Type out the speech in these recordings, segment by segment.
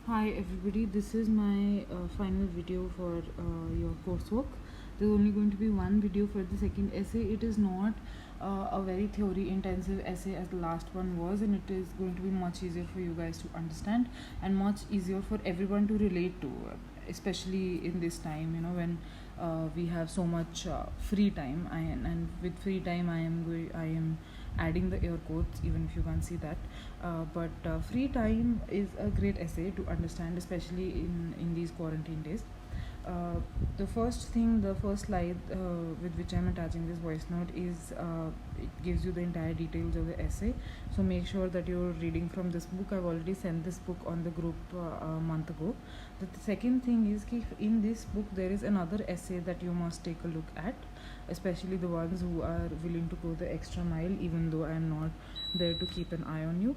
Hi everybody, this is my final video for your coursework. There's only going to be one video for the second essay. It is not a very theory intensive essay as the last one was, and it is going to be much easier for you guys to understand and much easier for everyone to relate to, especially in this time, when we have so much free time. And with free time, I am adding the air quotes even if you can't see that, but free time is a great essay to understand, especially in these quarantine days. uh, the first slide with which I'm attaching this voice note is it gives you the entire details of the essay. So make sure that you're reading from this book. I've already sent this book on the group a month ago. The second thing is that in this book there is another essay that you must take a look at, especially the ones who are willing to go the extra mile, even though I'm not there to keep an eye on you.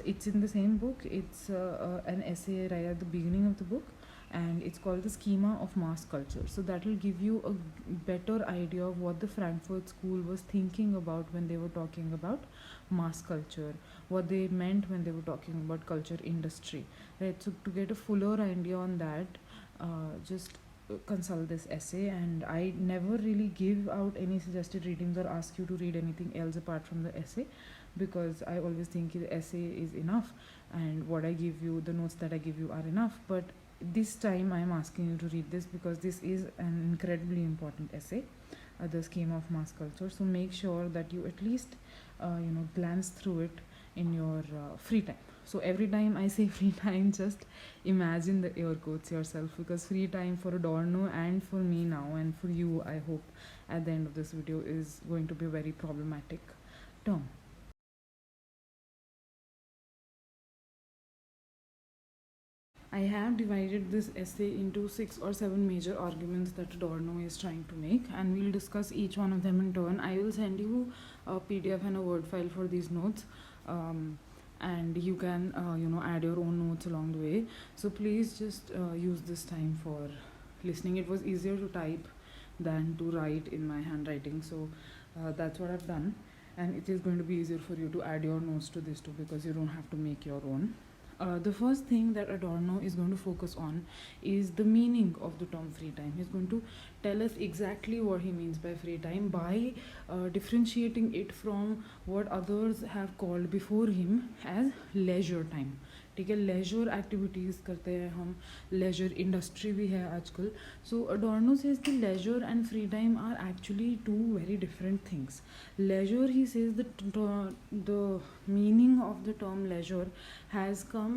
It's in the same book. It's an essay right at the beginning of the book, and it's called the Schema of Mass Culture. So that will give you a better idea of what the Frankfurt School was thinking about when they were talking about mass culture, what they meant when they were talking about culture industry, right? So to get a fuller idea on that, just consult this essay. And I never really give out any suggested readings or ask you to read anything else apart from the essay, because I always think the essay is enough, and what I give you, the notes that I give you, are enough. But this time I'm asking you to read this because this is an incredibly important essay, the Scheme of Mass Culture. So make sure that you at least glance through it in your free time. So every time I say free time, just imagine the air quotes yourself, because free time for Adorno and for me now and for you, I hope, at the end of this video, is going to be a very problematic term. I have divided this essay into 6 or 7 major arguments that Adorno is trying to make, and we'll discuss each one of them in turn. I will send you a PDF and a Word file for these notes, and you can, add your own notes along the way. So please just use this time for listening. It was easier to type than to write in my handwriting, so that's what I've done. And it is going to be easier for you to add your notes to this too, because you don't have to make your own. The first thing that Adorno is going to focus on is the meaning of the term free time. He's going to tell us exactly what he means by free time by differentiating it from what others have called before him as leisure time. ठीक है, laser activities करते हैं हम, laser industry भी है आजकल. So Adorno says the leisure and free time are actually two very different things. Leisure, he says, the meaning of the term leisure has come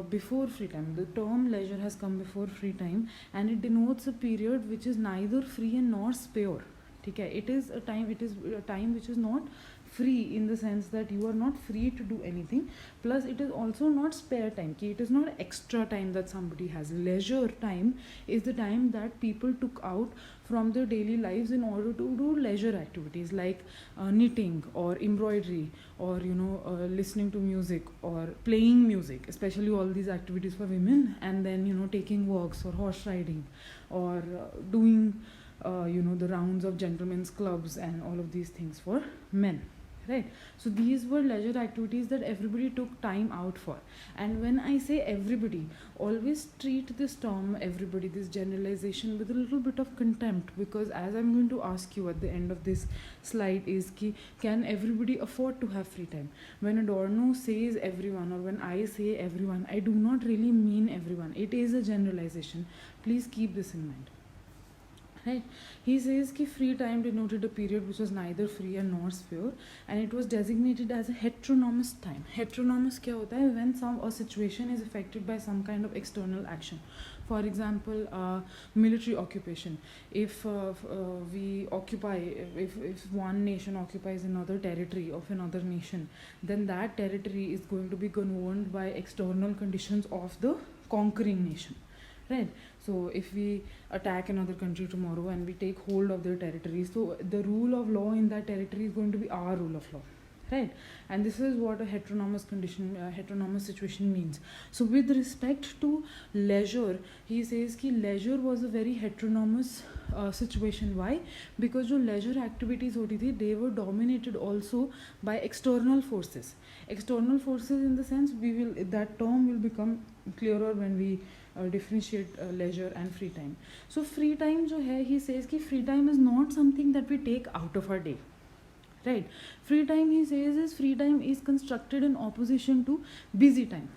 before free time. The term leisure has come before free time, and it denotes a period which is neither free and nor spare. ठीक है, it is a time which is not free in the sense that you are not free to do anything, plus it is also not spare time. It is not extra time that somebody has. Leisure time is the time that people took out from their daily lives in order to do leisure activities like knitting or embroidery, or listening to music or playing music, especially all these activities for women, and then taking walks or horse riding, or doing the rounds of gentlemen's clubs and all of these things for men, right? So these were leisure activities that everybody took time out for. And when I say everybody, always treat this term everybody, this generalization, with a little bit of contempt, because as I'm going to ask you at the end of this slide is ki, can everybody afford to have free time? When Adorno says everyone, or when I say everyone, I do not really mean everyone. It is a generalization. Please keep this in mind, right? He says कि free time denoted a period which was neither free and nor spare, and it was designated as a heteronomous time. Heteronomous क्या होता है? When a situation is affected by some kind of external action. For example, military occupation. If if one nation occupies another territory of another nation, then that territory is going to be governed by external conditions of the conquering nation, right? So if we attack another country tomorrow and we take hold of their territory, so the rule of law in that territory is going to be our rule of law, right? And this is what a heteronomous situation means. So with respect to leisure, he says कि leisure was a very heteronomous situation. Why? Because जो leisure activities होती थी, they were dominated also by external forces. External forces in the sense, that term will become clearer when we differentiate leisure and free time. So free time जो है, he says कि free time is not something that we take out of our day, right? Free time, he says, is free time is constructed in opposition to busy time,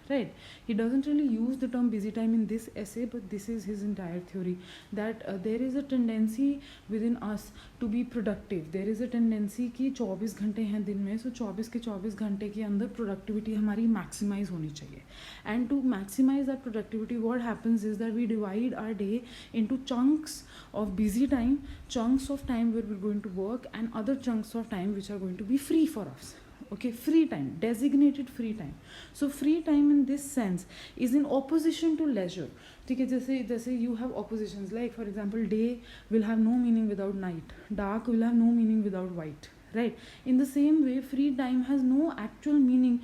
right? He doesn't really use the term busy time in this essay, but this is his entire theory, that there is a tendency within us to be productive. There is a tendency कि 24 घंटे हैं दिन में, so 24 के 24 घंटे के अंदर productivity हमारी maximize होनी चाहिए. And to maximize that productivity, what happens is that we divide our day into chunks of busy time, chunks of time where we're going to work, and other chunks of time which are going to be free for us. Okay, free time, designated free time. So free time in this sense is in opposition to leisure. ठीक है, जैसे you have oppositions, like for example, day will have no meaning without night, dark will have no meaning without white, right? In the same way, free time has no actual meaning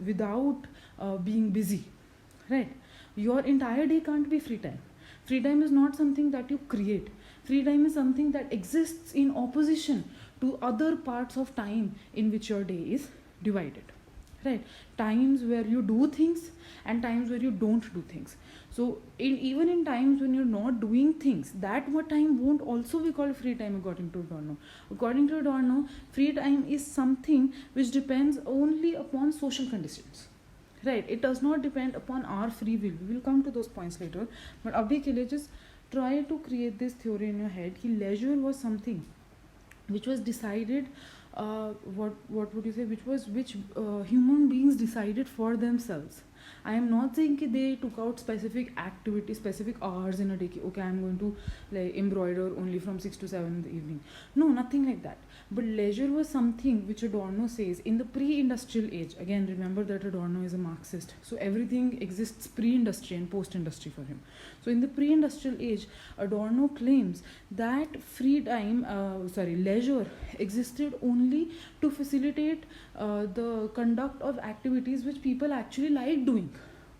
without being busy, right? Your entire day can't be free time. Free time is not something that you create. Free time is something that exists in opposition to other parts of time in which your day is divided, right? Times where you do things and times where you don't do things. So even in times when you're not doing things, that what time won't also be called free time according to Adorno. According to Adorno, free time is something which depends only upon social conditions, right? It does not depend upon our free will. We will come to those points later, but abhi ke liye just try to create this theory in your head कि leisure was something which was decided, what would you say, which human beings decided for themselves. I am not saying that they took out specific activities, specific hours in a day. Okay, I am going to like embroider only from 6 to 7 in the evening. No, nothing like that. But leisure was something which Adorno says in the pre-industrial age. Again, remember that Adorno is a Marxist. So everything exists pre-industry and post-industry for him. So in the pre-industrial age, Adorno claims that leisure existed only to facilitate the conduct of activities which people actually like doing.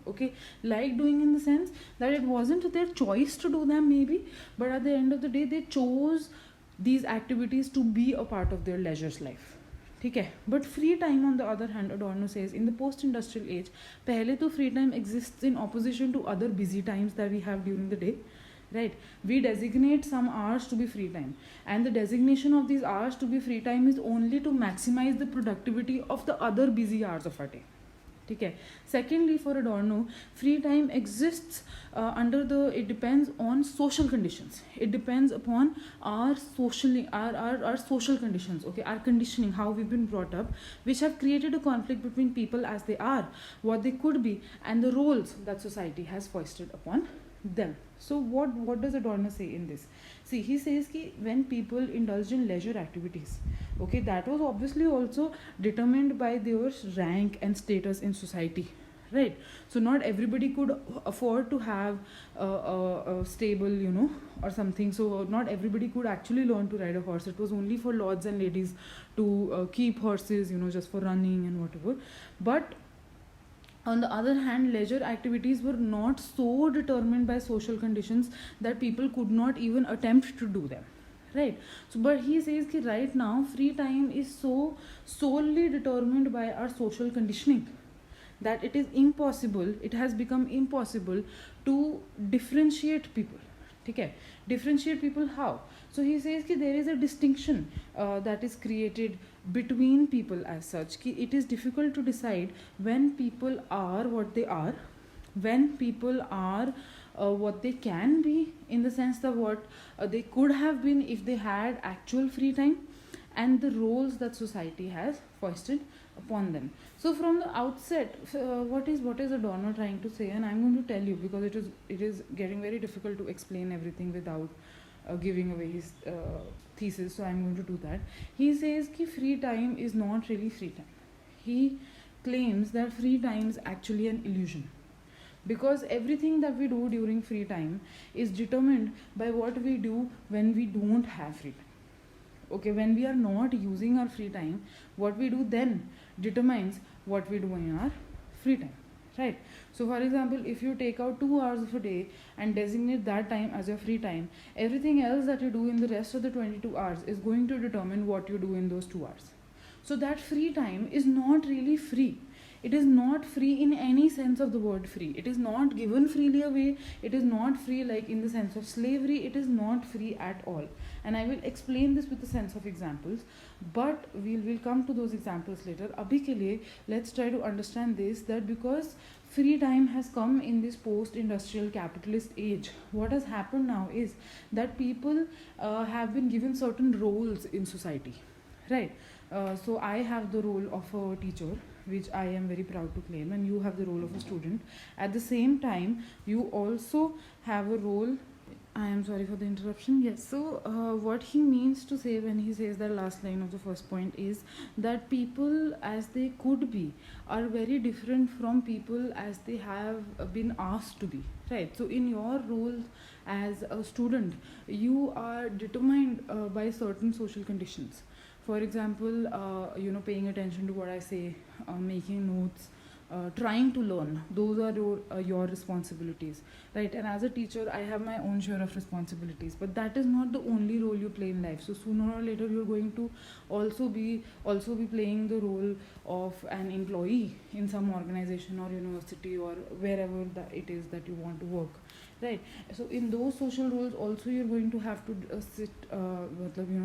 Okay, like doing in the sense that it wasn't their choice to do them maybe, but at the end of the day they chose these activities to be a part of their leisure life. ठीक है, but free time on the other hand, Adorno says, in the post-industrial age, पहले तो free time exists in opposition to other busy times that we have during the day, right? We designate some hours to be free time, and the designation of these hours to be free time is only to maximize the productivity of the other busy hours of our day. ठीक है. Secondly, for Adorno, free time exists it depends on social conditions. It depends upon our social conditions, okay, our conditioning, how we've been brought up, which have created a conflict between people as they are, what they could be, and the roles that society has foisted upon them. So what does Adorno say in this? See, he says that when people indulged in leisure activities, okay, that was obviously also determined by their rank and status in society, right? So not everybody could afford to have a stable, or something. So not everybody could actually learn to ride a horse. It was only for lords and ladies to keep horses, just for running and whatever. But on the other hand, leisure activities were not so determined by social conditions that people could not even attempt to do them, right? So but he says that right now free time is so solely determined by our social conditioning that it has become impossible to differentiate people. Okay, differentiate people how? So he says that there is a distinction that is created between people as such. It is difficult to decide when people are what they are, when people are what they can be, in the sense that what they could have been if they had actual free time, and the roles that society has foisted upon them. So from the outset, what is Adorno trying to say? And I'm going to tell you, because it is getting very difficult to explain everything without giving away his thesis, so I'm going to do that. He says that free time is not really free time. He claims that free time is actually an illusion, because everything that we do during free time is determined by what we do when we don't have free time. Okay, when we are not using our free time, what we do then determines what we do in our free time, right? So for example, if you take out 2 hours of a day and designate that time as your free time, everything else that you do in the rest of the 22 hours is going to determine what you do in those 2 hours. So that free time is not really free. It is not free in any sense of the word free. It is not given freely away. It is not free like in the sense of slavery. It is not free at all. And I will explain this with the sense of examples, but we'll come to those examples later. Abhi ke liye, let's try to understand this, that because free time has come in this post-industrial capitalist age, what has happened now is that people have been given certain roles in society, right? So I have the role of a teacher, which I am very proud to claim, and you have the role of a student. At the same time, you also have a role. I am sorry for the interruption. Yes, so what he means to say when he says that last line of the first point is that people as they could be are very different from people as they have been asked to be, right? So in your role as a student, you are determined by certain social conditions. For example, paying attention to what I say, making notes, trying to learn, those are your responsibilities, right? And as a teacher, I have my own share of responsibilities, but that is not the only role you play in life. So sooner or later, you're going to also be playing the role of an employee in some organization or university or wherever that it is that you want to work, right? So in those social roles also, you're going to have to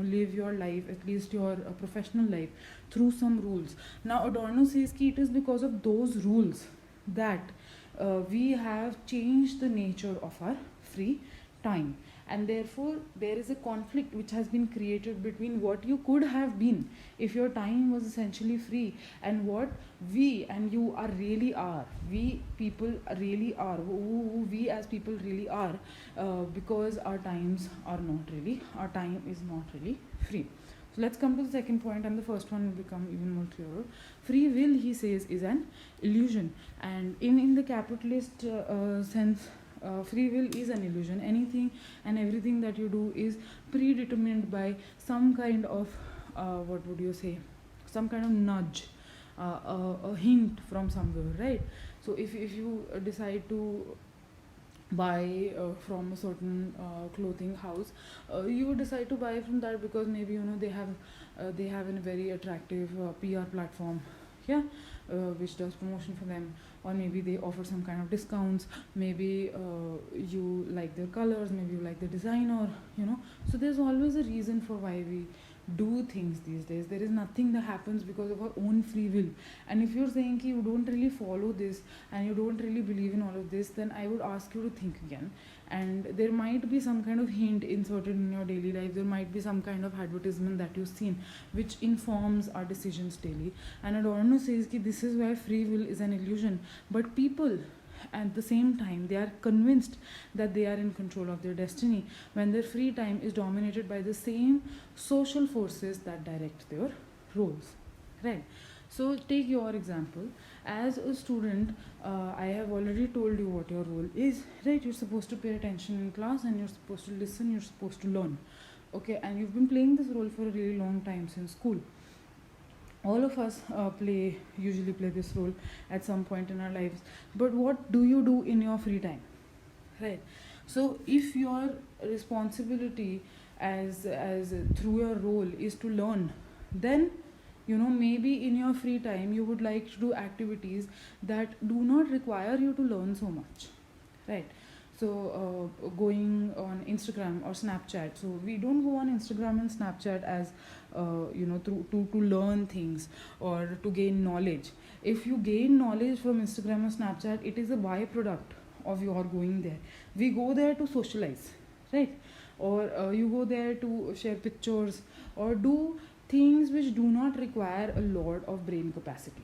live your life, at least your professional life, through some rules. Now Adorno says that it is because of those rules that we have changed the nature of our free time, and therefore there is a conflict which has been created between what you could have been if your time was essentially free and what we and you are really are, we people really are, who we as people really are, because our time is not really free. So let's come to the second point, and the first one will become even more clearer. Free will, he says, is an illusion, and in the capitalist sense, free will is an illusion. Anything and everything that you do is predetermined by some kind of some kind of nudge, a hint from somewhere, right? So if you decide to buy from a certain clothing house, you would decide to buy from that because maybe they have a very attractive PR platform, yeah, which does promotion for them, or maybe they offer some kind of discounts, maybe you like their colors, maybe you like the design, or so there's always a reason for why we do things these days. There is nothing that happens because of our own free will. And if you're saying you don't really follow this and you don't really believe in all of this, then I would ask you to think again. And there might be some kind of hint inserted in your daily life. There might be some kind of advertisement that you've seen which informs our decisions daily. And Adorno says that this is why free will is an illusion. But people, at the same time, they are convinced that they are in control of their destiny when their free time is dominated by the same social forces that direct their roles, right? So take your example. As a student, I have already told you what your role is, right? You're supposed to pay attention in class, and you're supposed to listen, you're supposed to learn, okay? And you've been playing this role for a really long time since school. All of us usually play this role at some point in our lives. But what do you do in your free time, right? So if your responsibility as through your role is to learn, then maybe in your free time you would like to do activities that do not require you to learn so much, right? So going on Instagram or Snapchat, so we don't go on Instagram and Snapchat as to learn things or to gain knowledge. If you gain knowledge from Instagram or Snapchat, it is a byproduct of your going there. We go there to socialize, right? Or you go there to share pictures or do things which do not require a lot of brain capacity,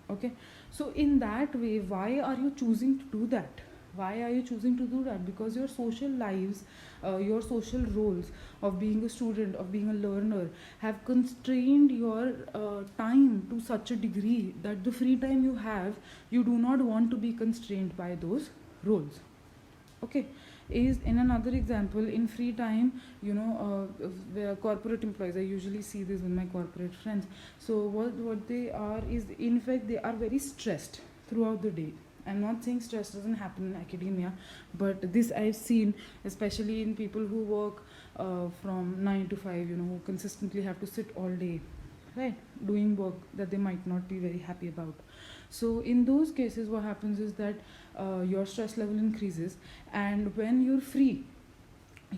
okay? So in that way, why are you choosing to do that? Why are you choosing to do that? Because your social lives, your social roles of being a student, of being a learner, have constrained your time to such a degree that the free time you have, you do not want to be constrained by those roles, okay? is in another example. In free time, where corporate employees, I usually see this with my corporate friends. So what they are is, in fact, they are very stressed throughout the day. I'm not saying stress doesn't happen in academia, but this I've seen especially in people who work from 9 to 5, who consistently have to sit all day, right, doing work that they might not be very happy about. So in those cases, what happens is that your stress level increases, and when you're free,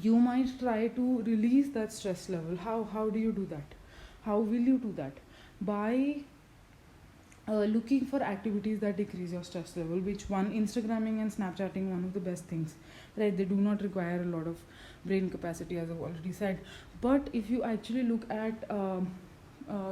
you might try to release that stress level. How do you do that? How will you do that? By looking for activities that decrease your stress level, which one, Instagramming and Snapchatting, one of the best things, right? They do not require a lot of brain capacity, as I've already said. But if you actually look at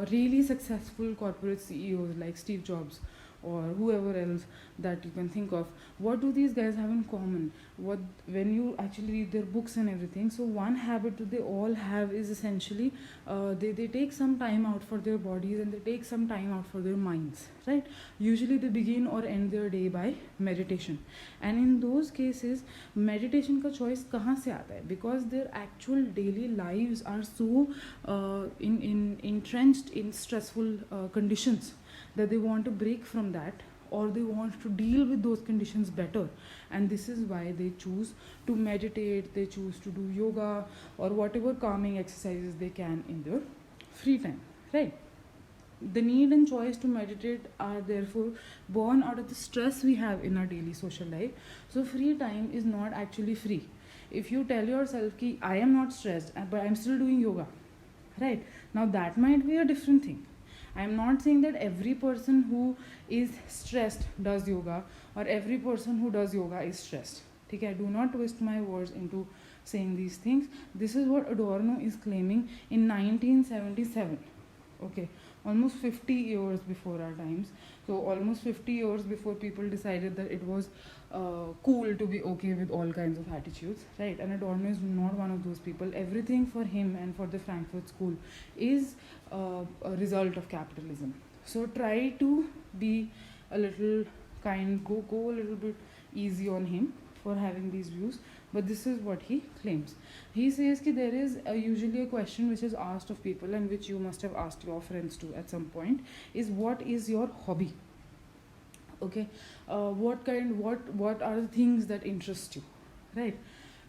really successful corporate CEOs like Steve Jobs or whoever else that you can think of, what do these guys have in common? What, when you actually read their books and everything, so one habit that they all have is essentially they take some time out for their bodies, and they take some time out for their minds, right? Usually they begin or end their day by meditation. And in those cases, meditation ka choice kahan se aata hai? Because their actual daily lives are so entrenched in stressful conditions that they want to break from that, or they want to deal with those conditions better. And this is why they choose to meditate, they choose to do yoga or whatever calming exercises they can in their free time, right? The need and choice to meditate are therefore born out of the stress we have in our daily social life. So free time is not actually free. If you tell yourself ki I am not stressed but I'm still doing yoga, right, now that might be a different thing. I'm not saying that every person who is stressed does yoga, or every person who does yoga is stressed. Okay, do not twist my words into saying these things. This is what Adorno is claiming in 1977. Okay, almost 50 years before our times. So almost 50 years before people decided that it was cool to be okay with all kinds of attitudes, right? And Adorno is not one of those people. Everything for him and for the Frankfurt School is a result of capitalism. So try to be a little kind, go a little bit easy on him for having these views. But this is what he claims. He says that there is usually a question which is asked of people, and which you must have asked your friends too at some point, is what is your hobby? Okay, what are the things that interest you, right?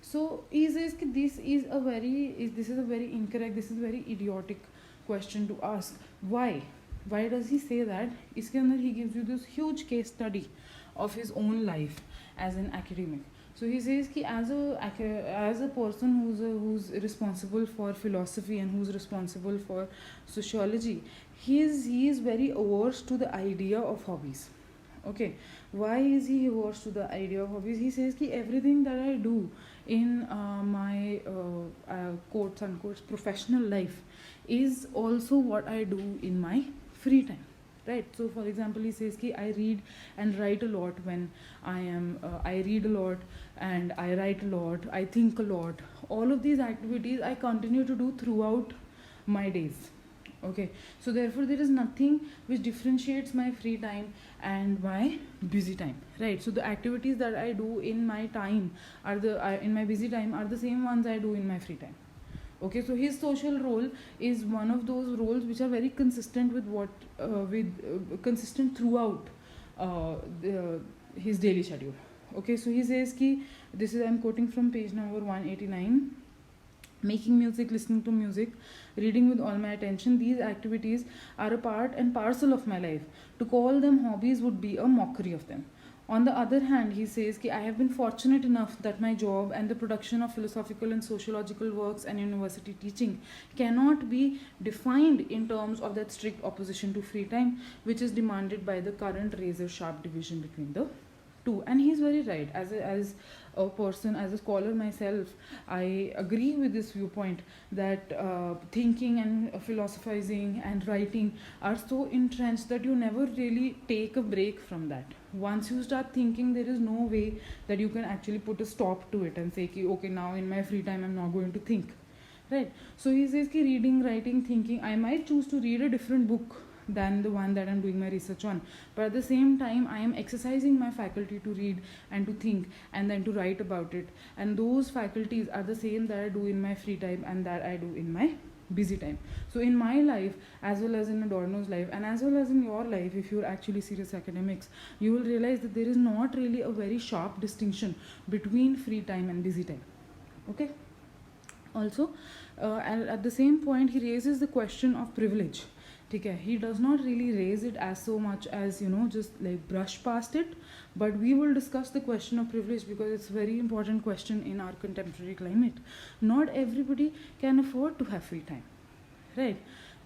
So he says that this is a very incorrect, this is a very idiotic question to ask. Why does he say that? Iske andar he gives you this huge case study of his own life as an academic. So he says that as a person who's responsible for philosophy and who's responsible for sociology, he is very averse to the idea of hobbies. Okay, why is he averse to the idea of hobbies? He says that everything that I do in my quotes unquote professional life is also what I do in my free time, right? So for example, he says that I read and write a lot when I read a lot and I write a lot, I think a lot. All of these activities I continue to do throughout my days. Okay, so therefore there is nothing which differentiates my free time and my busy time, right? So the activities that I do in my time in my busy time are the same ones I do in my free time. Okay, so his social role is one of those roles which are very consistent with consistent throughout his daily schedule. Okay, so he says ki, this is, I'm quoting from page number 189, making music, listening to music, reading with all my attention, these activities are a part and parcel of my life. To call them hobbies would be a mockery of them. On the other hand, he says that I have been fortunate enough that my job and the production of philosophical and sociological works and university teaching cannot be defined in terms of that strict opposition to free time, which is demanded by the current razor-sharp division between the two. And he's very right. As a person, as a scholar myself, I agree with this viewpoint that thinking and philosophizing and writing are so entrenched that you never really take a break from that. Once you start thinking, there is no way that you can actually put a stop to it and say, okay, now in my free time I'm not going to think, right? So he says, reading, writing, thinking, I might choose to read a different book than the one that I'm doing my research on. But at the same time, I am exercising my faculty to read and to think and then to write about it. And those faculties are the same that I do in my free time and that I do in my busy time. So in my life, as well as in Adorno's life, and as well as in your life, if you're actually serious academics, you will realize that there is not really a very sharp distinction between free time and busy time. Okay. Also, and at the same point, he raises the question of privilege. Okay, he does not really raise it as so much as, just like brush past it, but we will discuss the question of privilege because it's a very important question in our contemporary climate. Not everybody can afford to have free time, right?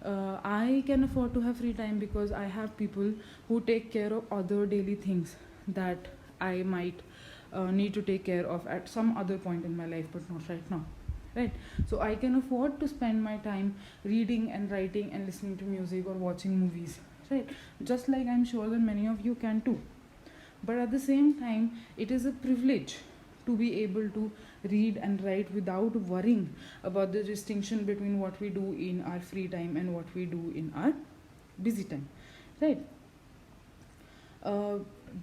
I can afford to have free time because I have people who take care of other daily things that I might need to take care of at some other point in my life, but not right now, right? So I can afford to spend my time reading and writing and listening to music or watching movies, right? Just like I'm sure that many of you can too. But at the same time, it is a privilege to be able to read and write without worrying about the distinction between what we do in our free time and what we do in our busy time, right?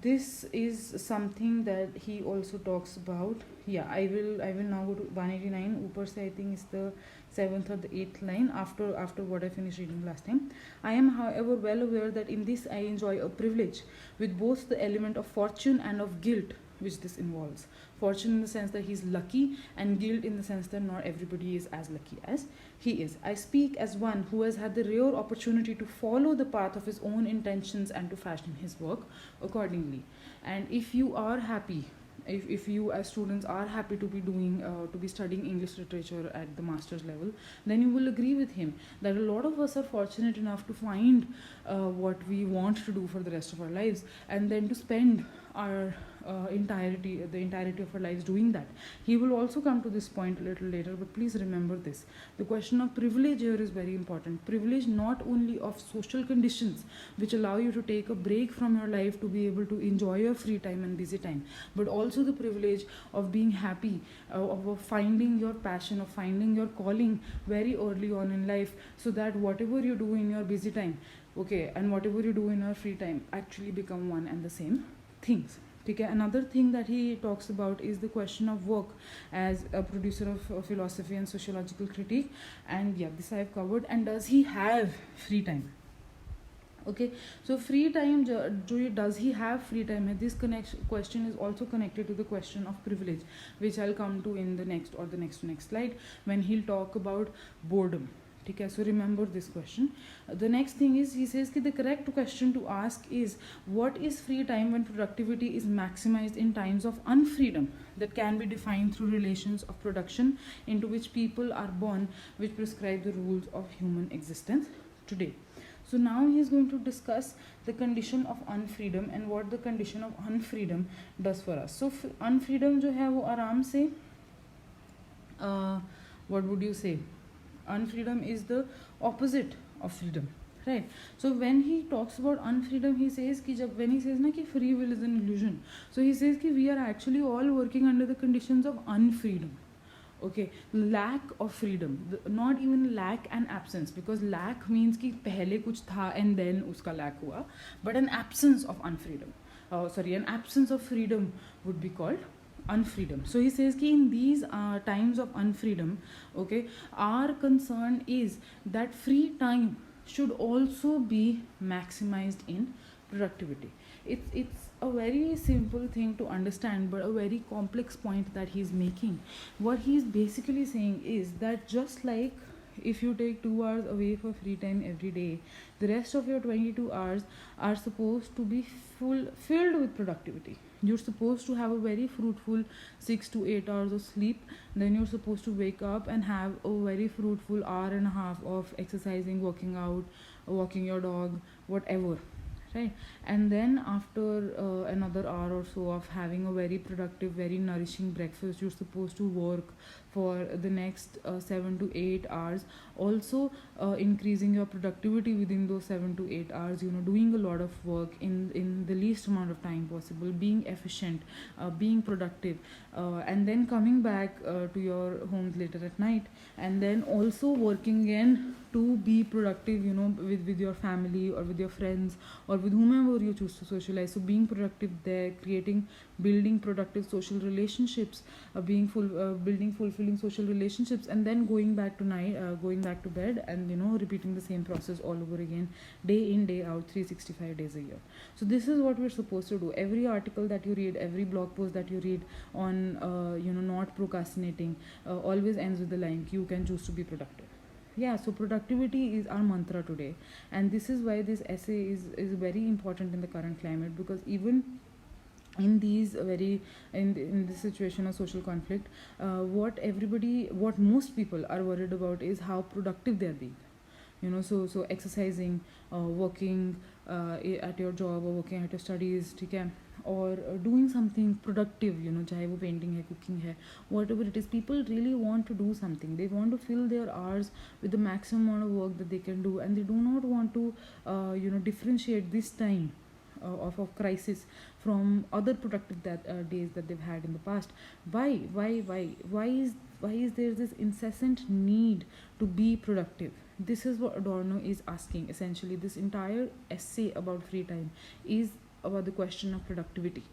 This is something that he also talks about. Yeah, I will now go to 189. Upar se I think is the 7th or the 8th line after what I finished reading last time. I am, however, well aware that in this I enjoy a privilege with both the element of fortune and of guilt which this involves. Fortune in the sense that he's lucky, and guilt in the sense that not everybody is as lucky as he is. I speak as one who has had the rare opportunity to follow the path of his own intentions and to fashion his work accordingly. And if you are happy, if you as students are happy to be doing to be studying English literature at the master's level, then you will agree with him that a lot of us are fortunate enough to find what we want to do for the rest of our lives, and then to spend our the entirety of our lives doing that. He will also come to this point a little later, but please remember this: the question of privilege here is very important. Privilege not only of social conditions which allow you to take a break from your life to be able to enjoy your free time and busy time, but also the privilege of being happy, of finding your passion, of finding your calling very early on in life, so that whatever you do in your busy time, okay, and whatever you do in your free time actually become one and the same things. Okay, another thing that he talks about is the question of work as a producer of philosophy and sociological critique. And yeah, this I have covered. And does he have free time? Okay, so free time, does he have free time? And this question is also connected to the question of privilege, which I'll come to in the next slide when he'll talk about boredom. Okay, so remember this question. The next thing is, he says that the correct question to ask is, what is free time when productivity is maximized in times of unfreedom that can be defined through relations of production into which people are born, which prescribe the rules of human existence today. So now he is going to discuss the condition of unfreedom and what the condition of unfreedom does for us. So unfreedom जो है वो आराम से what would you say? Unfreedom is the opposite of freedom, right? So when he talks about unfreedom, he says कि when he says ना कि free will is an illusion, so he says कि we are actually all working under the conditions of unfreedom. Okay, lack of freedom, not even lack and absence, because lack means कि पहले कुछ था and then उसका lack हुआ, but an absence of unfreedom, an absence of freedom would be called unfreedom. So he says कि in these times of unfreedom, okay, our concern is that free time should also be maximized in productivity. It's a very simple thing to understand, but a very complex point that he's making. What he's basically saying is that just like if you take 2 hours away for free time every day, the rest of your 22 hours are supposed to be filled with productivity. You're supposed to have a very fruitful 6 to 8 hours of sleep. Then you're supposed to wake up and have a very fruitful hour and a half of exercising, working out, walking your dog, whatever, right? And then after another hour or so of having a very productive, very nourishing breakfast, you're supposed to work for the next 7 to 8 hours, also increasing your productivity within those 7 to 8 hours, doing a lot of work in the least amount of time possible, being efficient, being productive, and then coming back to your homes later at night, and then also working again to be productive, with your family or with your friends or with whomever you choose to socialize. So being productive there, building productive social relationships, building fulfilling social relationships, and then going back to bed, and repeating the same process all over again, day in day out, 365 days a year. So this is what we're supposed to do. Every article that you read, every blog post that you read on not procrastinating, always ends with the line, you can choose to be productive. Yeah, so productivity is our mantra today, and this is why this essay is very important in the current climate, because even in these in this situation of social conflict, what most people are worried about is how productive they're being. So exercising, working at your job, or working at your studies, ठीक or doing something productive, चाहे वो painting है, cooking है, whatever it is. People really want to do something. They want to fill their hours with the maximum amount of work that they can do, and they do not want to differentiate this time of crisis from other productive days that they've had in the past. Why is there this incessant need to be productive? This is what Adorno is asking. Essentially, this entire essay about free time is about the question of productivity.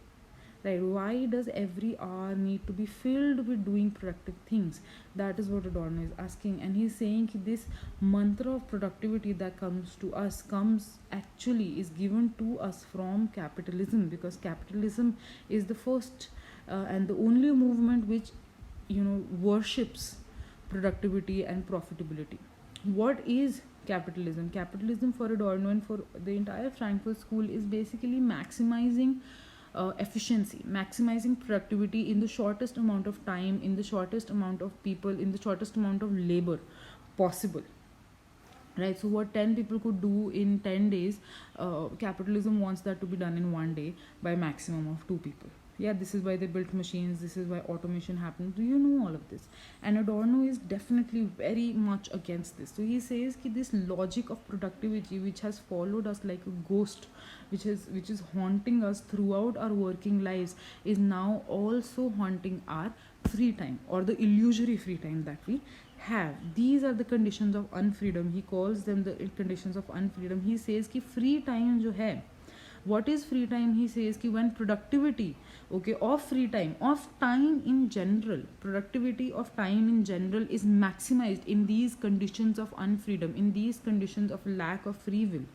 Right? Why does every hour need to be filled with doing productive things? That is what Adorno is asking, and he's saying this mantra of productivity that comes is given to us from capitalism, because capitalism is the first and the only movement which worships productivity and profitability. What is capitalism? Capitalism for Adorno and for the entire Frankfurt School is basically maximizing efficiency, maximizing productivity in the shortest amount of time, in the shortest amount of people, in the shortest amount of labor possible. Right? So what 10 people could do in 10 days, capitalism wants that to be done in 1 day by maximum of 2 people. Yeah, this is why they built machines, this is why automation happened. Do you know all of this? And Adorno is definitely very much against this. So he says that this logic of productivity, which has followed us like a ghost, which is haunting us throughout our working lives, is now also haunting our free time, or the illusory free time that we have. These are the conditions of unfreedom. He calls them the conditions of unfreedom. He says कि free time जो है, what is free time? He says कि when productivity, of free time, of time in general, productivity of time in general is maximized in these conditions of unfreedom, in these conditions of lack of free will.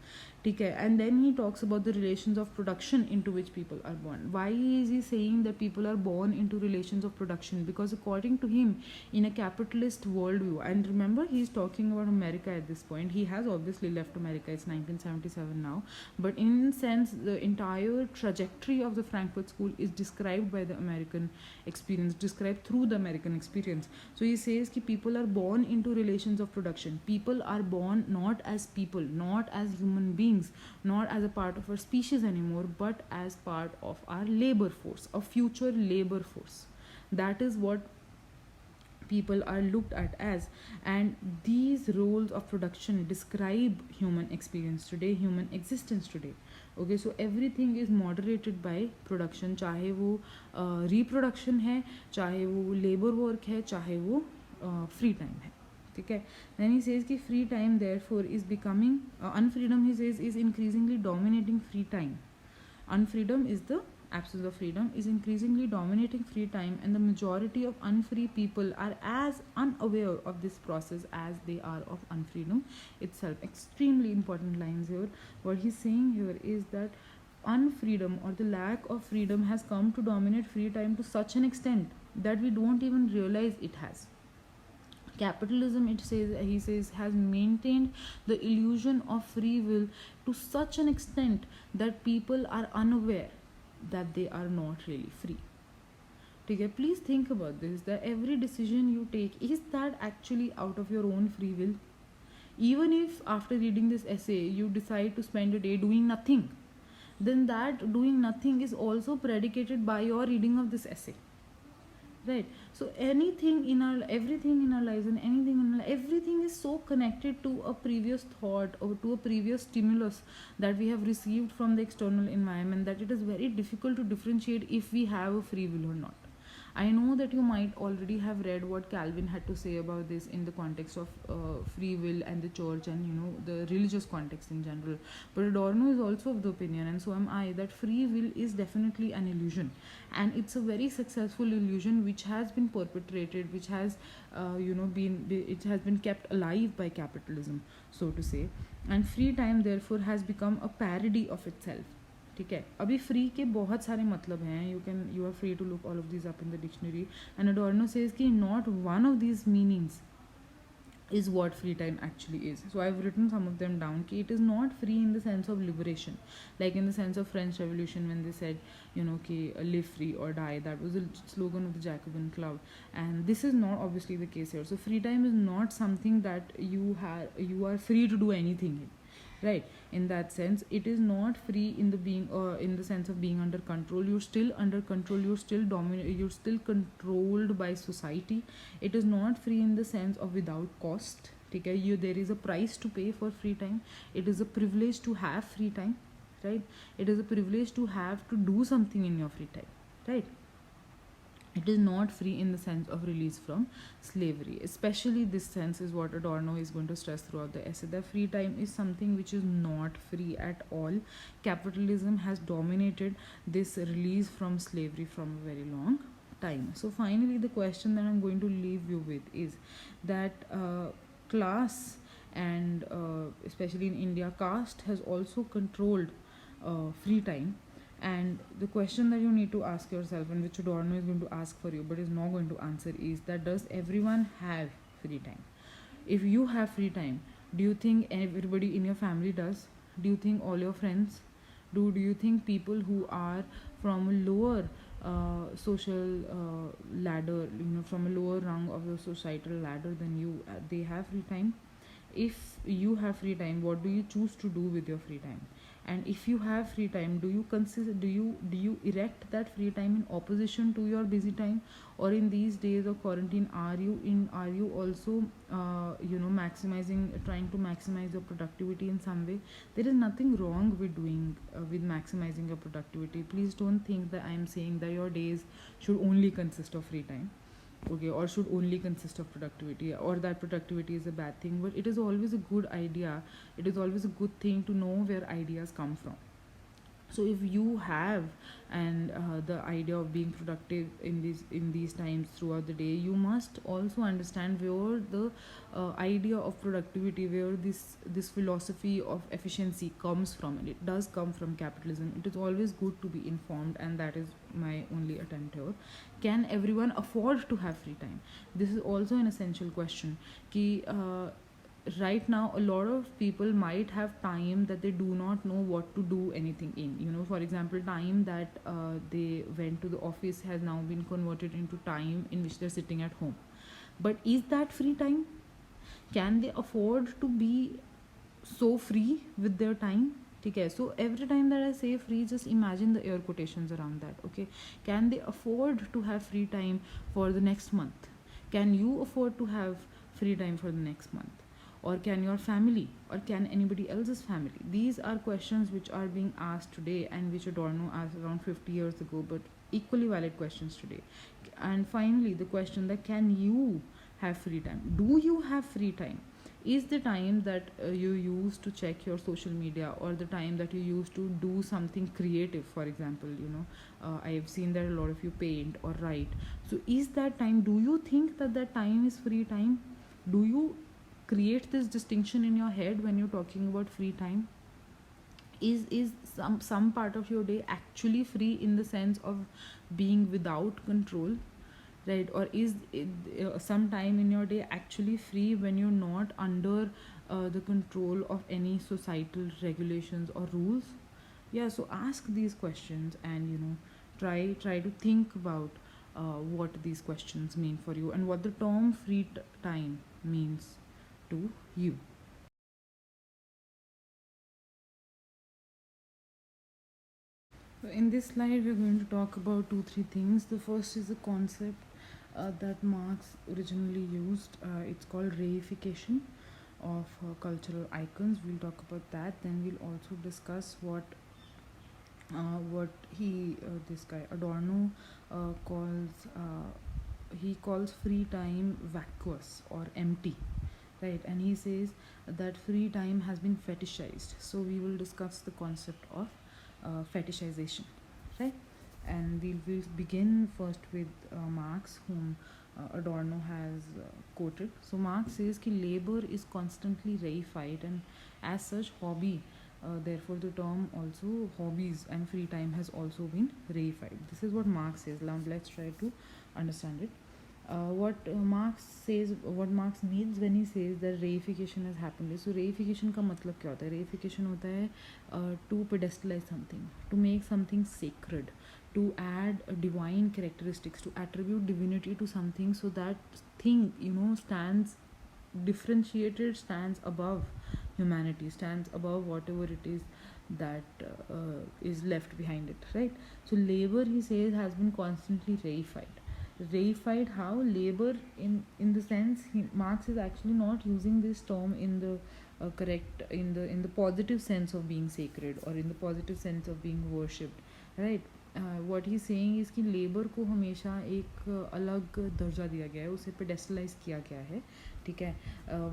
And then he talks about the relations of production into which people are born. Why is he saying that people are born into relations of production? Because according to him, in a capitalist worldview, and remember he's talking about America at this point, he has obviously left America, it's 1977 now, but in a sense the entire trajectory of the Frankfurt School is described by the American experience, described through the American experience. So he says that people are born into relations of production. People are born not as people, not as human beings, not as a part of our species anymore, but as part of our labor force, a future labor force. That is what people are looked at as, and these roles of production describe human experience today, human existence today. So everything is moderated by production, चाहे वो reproduction है, चाहे वो labor work है, चाहे वो free time है. Then he says कि free time therefore is becoming unfreedom, he says, is increasingly dominating free time. Unfreedom is the absence of freedom, is increasingly dominating free time, and the majority of unfree people are as unaware of this process as they are of unfreedom itself. Extremely important lines here. What he's saying here is that unfreedom, or the lack of freedom, has come to dominate free time to such an extent that we don't even realize it has. Capitalism, he says, has maintained the illusion of free will to such an extent that people are unaware that they are not really free. Please think about this, that every decision you take, is that actually out of your own free will? Even if after reading this essay you decide to spend a day doing nothing, then that doing nothing is also predicated by your reading of this essay. Right? So everything in our lives, and everything is so connected to a previous thought or to a previous stimulus that we have received from the external environment, that it is very difficult to differentiate if we have a free will or not. I know that you might already have read what Calvin had to say about this in the context of free will and the church and the religious context in general. But Adorno is also of the opinion, and so am I, that free will is definitely an illusion, and it's a very successful illusion which has been perpetrated, which has it has been kept alive by capitalism, so to say. And free time therefore has become a parody of itself. ठीक है, अभी free के बहुत सारे मतलब हैं, you are free to look all of this up in the dictionary, and Adorno says कि not one of these meanings is what free time actually is. So I've written some of them down. Ki it is not free in the sense of liberation, like in the sense of French Revolution when they said, ki live free or die. That was the slogan of the Jacobin Club, and this is not obviously the case here. So free time is not something that you are free to do anything in, right? In that sense, it is not free in the being in the sense of being under control. You're still under control, you're still you're still controlled by society. It is not free in the sense of without cost. Okay, there is a price to pay for free time. It is a privilege to have free time, right? It is a privilege to have to do something in your free time, right? It is not free in the sense of release from slavery. Especially this sense is what Adorno is going to stress throughout the essay, that free time is something which is not free at all. Capitalism has dominated this release from slavery from a very long time. So finally, the question that I'm going to leave you with is that class and especially in India, caste has also controlled free time. And the question that you need to ask yourself, and which Adorno is going to ask for you but is not going to answer, is that does everyone have free time? If you have free time, do you think everybody in your family does? Do you think all your friends do you think people who are from a lower social ladder, from a lower rung of the societal ladder than you, they have free time? If you have free time, what do you choose to do with your free time? And if you have free time, do you consider, do you erect that free time in opposition to your busy time? Or in these days of quarantine, are you also maximizing, trying to maximize your productivity in some way? There is nothing wrong with doing with maximizing your productivity. Please don't think that I am saying that your days should only consist of free time, okay, or should only consist of productivity, or that productivity is a bad thing. But it is always a good idea, it is always a good thing to know where ideas come from. So if you have and the idea of being productive in these times throughout the day, you must also understand where the idea of productivity, where this philosophy of efficiency comes from. And it does come from capitalism. It is always good to be informed, and that is my only attempt here. Can everyone afford to have free time? This is also an essential question. Ki right now a lot of people might have time that they do not know what to do anything in. For example, time that they went to the office has now been converted into time in which they're sitting at home. But is that free time? Can they afford to be so free with their time? Okay, so every time that I say free, just imagine the air quotations around that. Okay, can they afford to have free time for the next month? Can you afford to have free time for the next month? Or can your family, or can anybody else's family? These are questions which are being asked today, and which Adorno asked around 50 years ago, but equally valid questions today. And finally, the question that can you have free time? Do you have free time? Is the time that you use to check your social media, or the time that you use to do something creative? For example, I have seen that a lot of you paint or write. So is that time, do you think that that time is free time? Do you create this distinction in your head when you're talking about free time? Is some part of your day actually free in the sense of being without control, right? Or is some time in your day actually free when you're not under the control of any societal regulations or rules? Yeah, so ask these questions, and try to think about what these questions mean for you, and what the term free time means to you. So in this slide, we're going to talk about 2-3 things. The first is a concept that Marx originally used. It's called reification of cultural icons. We'll talk about that. Then we'll also discuss what what he this guy Adorno calls he calls free time vacuous or empty, right? And he says that free time has been fetishized. So we will discuss the concept of fetishization, right? And we'll begin first with Marx, whom Adorno has quoted. So Marx says that labor is constantly reified, and as such hobby, therefore the term also hobbies and free time has also been reified. This is what Marx says. Now let's try to understand it. What Marx means when he says that reification has happened. So reification का मतलब क्या होता है? Reification होता है to pedestalize something, to make something sacred, to add divine characteristics, to attribute divinity to something, so that thing stands differentiated, stands above humanity, stands above whatever it is that is left behind it, right? So labor, he says, has been constantly reified. How? Labor in the sense, Marx is actually not using this term in the correct, in the positive sense of being sacred or in the positive sense of being worshipped, right? What he's saying is कि labour को हमेशा एक अलग दर्जा दिया गया है, उसे पेडेस्टलाइज किया गया है, ठीक है?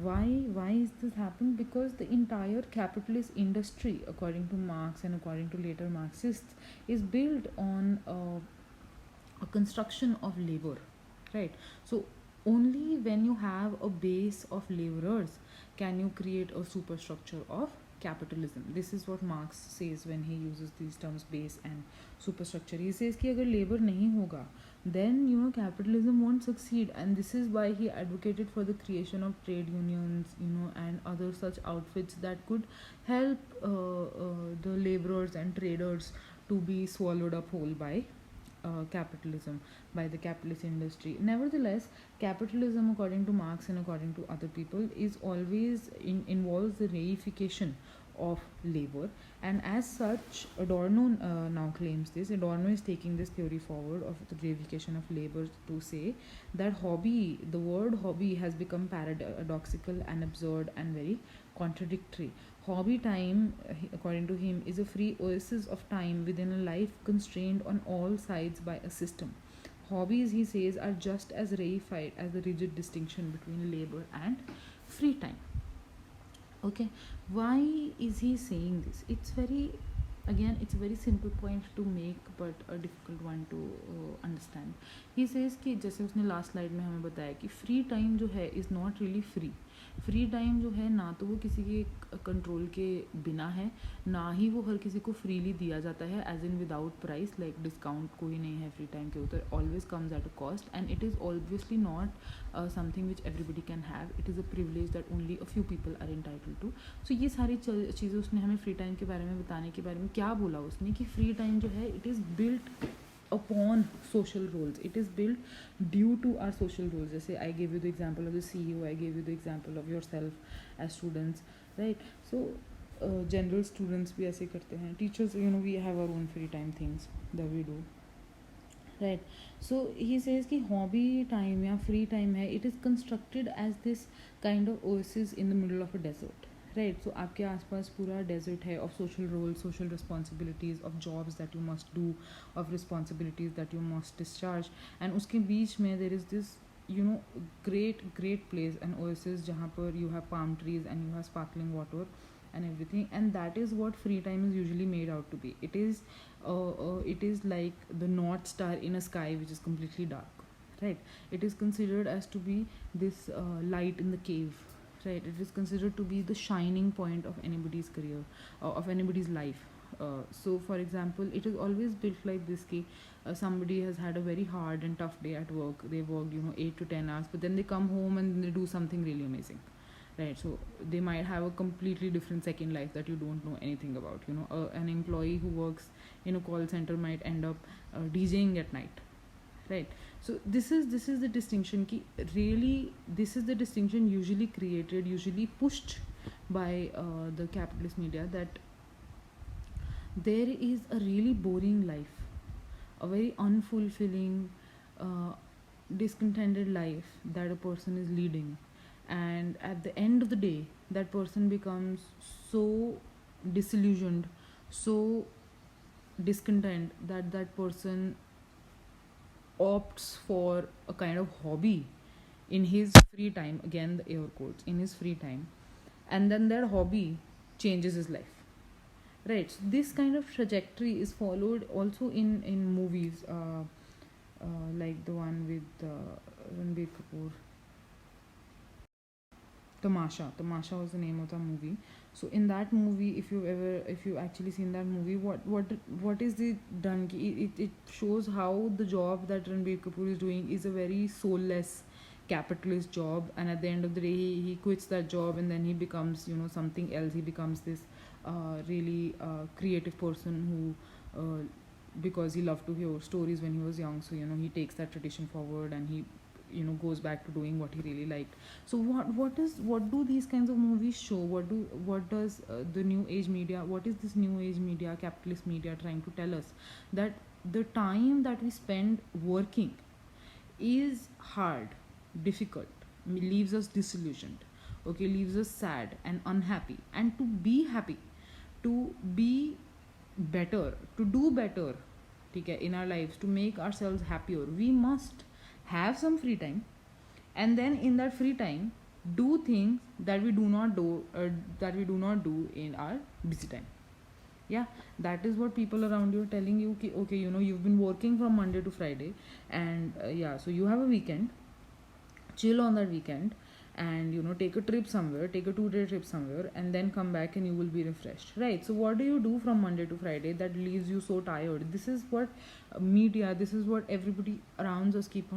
Why is this happened? Because the entire capitalist industry, according to Marx and according to later Marxists, is built on a construction of labor, right? So only when you have a base of laborers can you create a superstructure of capitalism. This is what Marx says when he uses these terms base and superstructure. He says कि अगर labor नहीं होगा, then capitalism won't succeed, and this is why he advocated for the creation of trade unions, and other such outfits that could help the laborers and traders to be swallowed up whole by capitalism, by the capitalist industry. Nevertheless, capitalism, according to Marx and according to other people, is always involves the reification of labor, and as such Adorno now claims this. Adorno is taking this theory forward of the reification of labor to say that the word hobby has become paradoxical and absurd and very contradictory. Hobby time, according to him, is a free oasis of time within a life constrained on all sides by a system. Hobbies, he says, are just as reified as the rigid distinction between labor and free time. Okay, why is he saying this? It's a very simple point to make, but a difficult one to understand. He says कि जैसे उसने last slide में हमें बताया कि free time जो है is not really free time जो है ना तो वो किसी के कंट्रोल के बिना है, ना ही वो हर किसी को फ्रीली दिया जाता है as in without price, like discount कोई नहीं है फ्री टाइम के ऊपर, always comes at a cost, and it is obviously not something which everybody can have. It is a privilege that only a few people are entitled to. So ये सारी चीज़ें उसने हमें फ्री टाइम के बारे में बताने के बारे में क्या बोला उसने कि फ्री टाइम जो है it is built upon social roles, it is built due to our social roles. Jaise I gave you the example of the CEO, I gave you the example of yourself as students, right? So general students भी ऐसे करते हैं, teachers we have our own free time things that we do, right? So he says कि hobby time या free time है, it is constructed as this kind of oasis in the middle of a desert, right? So आपके आसपास पूरा desert है of social role, social responsibilities, of jobs that you must do, of responsibilities that you must discharge, and उसके बीच में there is this great place and oasis जहाँ पर you have palm trees and you have sparkling water and everything, and that is what free time is usually made out to be. It is like the north star in a sky which is completely dark, right? It is considered as to be this light in the cave, right? It is considered to be the shining point of anybody's career, of anybody's life. So for example, it is always built like this ki somebody has had a very hard and tough day at work, they worked 8 to 10 hours, but then they come home and they do something really amazing, right? So they might have a completely different second life that you don't know anything about. An employee who works in a call center might end up DJing at night, right? So this is the distinction ki really, this is the distinction usually created, usually pushed by the capitalist media, that there is a really boring life, a very unfulfilling, discontented life that a person is leading, and at the end of the day that person becomes so disillusioned, so discontent that that person opts for a kind of hobby in his free time, again the air quotes, in his free time, and then that hobby changes his life, right? So this kind of trajectory is followed also in movies, like the one with Ranbir Kapoor. Tamasha was the name of the movie. So in that movie, if you actually seen that movie, what is it done it shows how the job that Ranbir Kapoor is doing is a very soulless capitalist job, and at the end of the day he quits that job, and then he becomes, you know, something else. He becomes this really creative person who because he loved to hear stories when he was young, so you know he takes that tradition forward, and he, you know, goes back to doing what he really liked. So what do these kinds of movies show? What does the new age media, what is this new age media, capitalist media, trying to tell us? That the time that we spend working is hard, difficult, leaves us disillusioned, okay, leaves us sad and unhappy. And to be happy, to be better, to do better, okay, in our lives, to make ourselves happier, we must have some free time, and then in that free time do things that we do not do, in our busy time. Yeah, that is what people around you are telling you. Okay, you know, you've been working from Monday to Friday, and yeah, so you have a weekend, chill on that weekend, and you know, take a trip somewhere, take a 2-day trip somewhere, and then come back and you will be refreshed, right? So what do you do from Monday to Friday that leaves you so tired? This is what media, this is what everybody around us keeps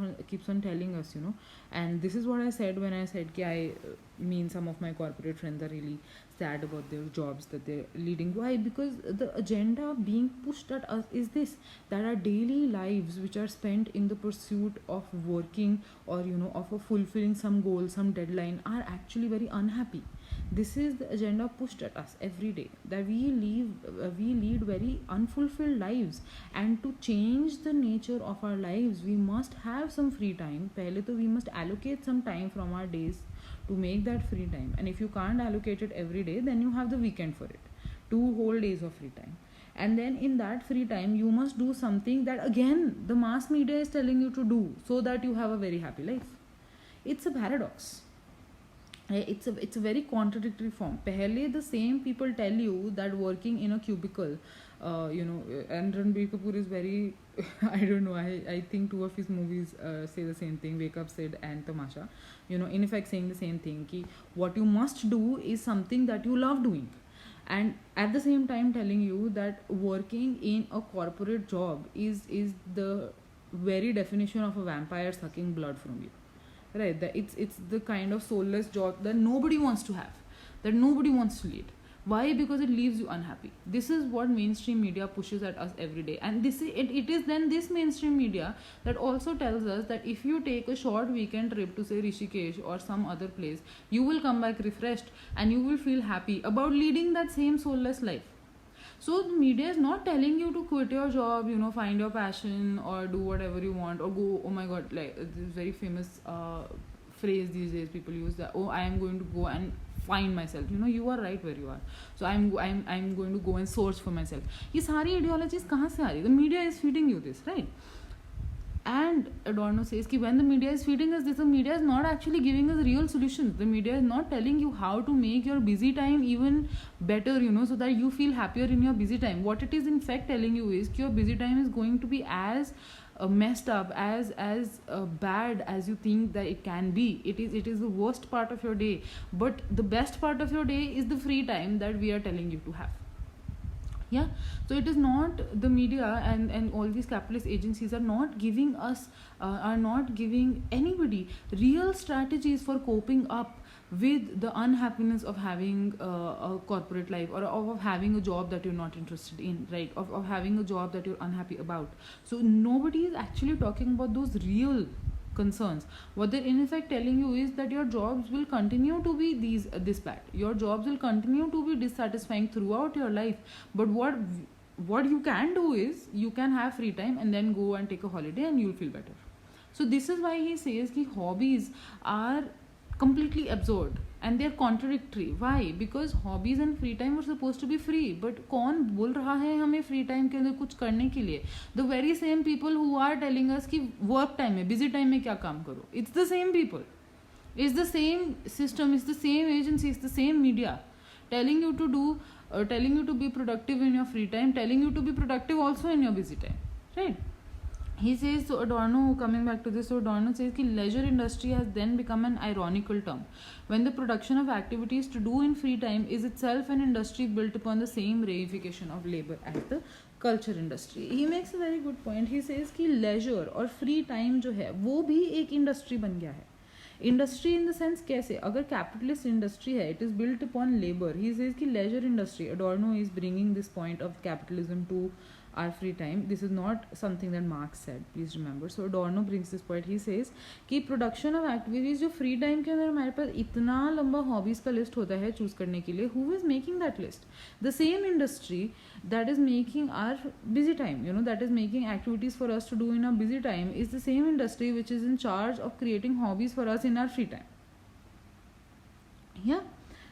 on telling us, you know. And this is what I said when I said ki I mean, some of my corporate friends are really sad about their jobs that they're leading. Why? Because the agenda being pushed at us is this, that our daily lives, which are spent in the pursuit of working, or you know, of fulfilling some goal, some deadline, are actually very unhappy. This is the agenda pushed at us every day, that we lead very unfulfilled lives. And to change the nature of our lives, we must have some free time. Pehle to we must allocate some time from our days to make that free time. And if you can't allocate it every day, then you have the weekend for it, 2 whole days of free time. And then in that free time you must do something that again the mass media is telling you to do, so that you have a very happy life. It's a paradox. It's a very contradictory form. Pehle the same people tell you that working in a cubicle, you know, and Ranbir Kapoor is very I don't know, I think 2 of his movies say the same thing, Wake Up Sid and Tamasha, you know, in effect saying the same thing, ki what you must do is something that you love doing, and at the same time telling you that working in a corporate job is the very definition of a vampire sucking blood from you, right? That it's the kind of soulless job that nobody wants to have, that nobody wants to lead. Why? Because it leaves you unhappy. This is what mainstream media pushes at us every day. And it is then this mainstream media that also tells us that if you take a short weekend trip to say Rishikesh or some other place, you will come back refreshed and you will feel happy about leading that same soulless life. So the media is not telling you to quit your job, you know, find your passion or do whatever you want, or go, oh my god, like this very famous phrase these days people use, that, oh, I am going to go and find myself. You know, you are right where you are, so I'm going to go and source for myself. ये सारी ideologies कहाँ से आ रही? The media is feeding you this, right? And Adorno says that when the media is feeding us this, the media is not actually giving us real solutions. The media is not telling you how to make your busy time even better, you know, so that you feel happier in your busy time. What it is in fact telling you is that your busy time is going to be as messed up, as bad as you think that it can be. It is the worst part of your day, but the best part of your day is the free time that we are telling you to have. Yeah, so it is not the media and all these capitalist agencies are not giving us are not giving anybody real strategies for coping up with the unhappiness of having a corporate life, or of having a job that you're not interested in, right? Of having a job that you're unhappy about. So nobody is actually talking about those real concerns. What they're in effect telling you is that your jobs will continue to be this bad, your jobs will continue to be dissatisfying throughout your life, but what you can do is you can have free time and then go and take a holiday and you'll feel better. So this is why he says that hobbies are completely absurd and they are contradictory. Why? Because hobbies and free time were supposed to be free, but कौन बोल रहा है हमें free time के अंदर कुछ करने के लिए? The very same people who are telling us कि work time में, busy time में क्या काम करो, it's the same people, it's the same system, it's the same agency, it's the same media telling you to do telling you to be productive in your free time, telling you to be productive also in your busy time, right? He says, so Adorno, coming back to this, so Adorno says that leisure industry has then become an ironical term when the production of activities to do in free time is itself an industry built upon the same reification of labor as the culture industry. He makes a very good point. He says कि leisure और free time जो है वो भी एक industry बन गया है. इंडस्ट्री इन द सेंस कैसे? अगर कैपिटलिस्ट इंडस्ट्री है, it is built upon labour. He says कि leisure industry, Adorno is bringing this point of capitalism to our free time. This is not something that Marx said, please remember. So Adorno brings this point. He says कि production of activities जो free time के अंदर हमारे पास इतना लंबा hobbies का list होता है choose करने के लिए, who is making that list? The same industry that is making our busy time, that is making activities for us to do in our busy time, is the same industry which is in charge of creating hobbies for us in our free time. Yeah.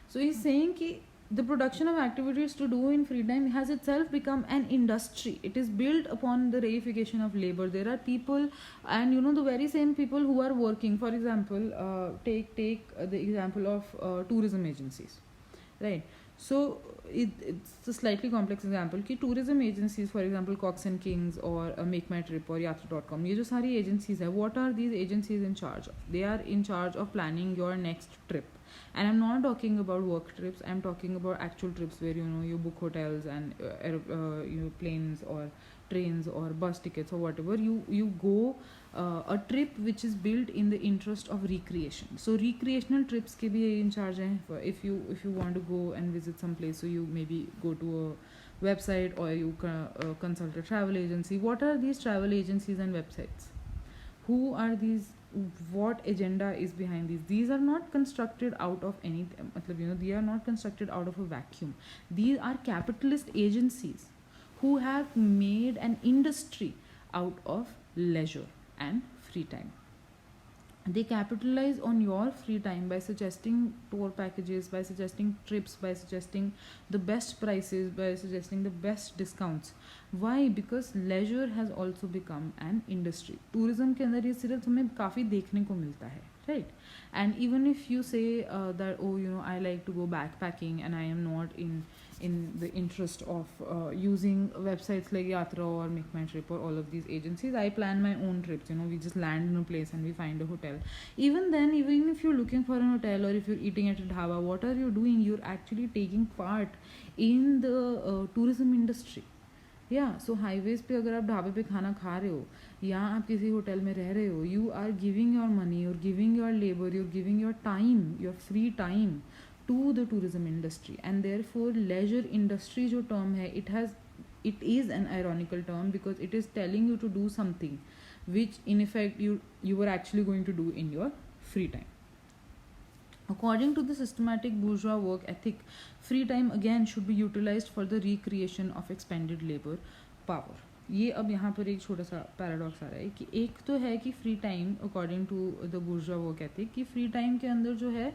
So he's saying कि the production of activities to do in free time has itself become an industry. It is built upon the reification of labor. There are people, and the very same people who are working. For example, take the example of tourism agencies, right? So it's a slightly complex example कि tourism agencies, for example Cox and Kings or Make My Trip or Yatra.com, ये जो सारी agencies है, what are these agencies in charge of? They are in charge of planning your next trip. And I'm not talking about work trips, I'm talking about actual trips where you book hotels and planes or trains or bus tickets or whatever. You go a trip which is built in the interest of recreation. So recreational trips ke bhi in charge hai. If you want to go and visit some place, so you maybe go to a website or you consult a travel agency. What are these travel agencies and websites? Who are these? What agenda is behind these? These are not constructed out of any they are not constructed out of a vacuum. These are capitalist agencies who have made an industry out of leisure and free time. They capitalize on your free time by suggesting tour packages, by suggesting trips, by suggesting the best prices, by suggesting the best discounts. Why? Because leisure has also become an industry. Tourism के अंदर ये सिर्फ हमें काफ़ी देखने को मिलता है, right? And even if you say that I like to go backpacking and I am not in the interest of using websites like Yatra or Make My Trip or all of these agencies, I plan my own trips. We just land in a place and we find a hotel. Even then, even if you're looking for an hotel or if you're eating at a dhaba, what are you doing? You're actually taking part in the tourism industry. So highways पे अगर आप ढाबे पे खाना खा रहे हो या आप किसी होटल में रह रहे हो, you are giving your money, you're giving your labor, you're giving your time, your free time to the tourism industry. And therefore leisure industry जो term है, it is an ironical term because it is telling you to do something which in effect you were actually going to do in your free time. According to the systematic bourgeois work ethic, free time again should be utilized for the recreation of expended labor power. ये अब यहाँ पर एक छोटा सा paradox आ रहा है कि एक तो है कि free time according to the bourgeois work ethic कि फ्री टाइम के अंदर जो है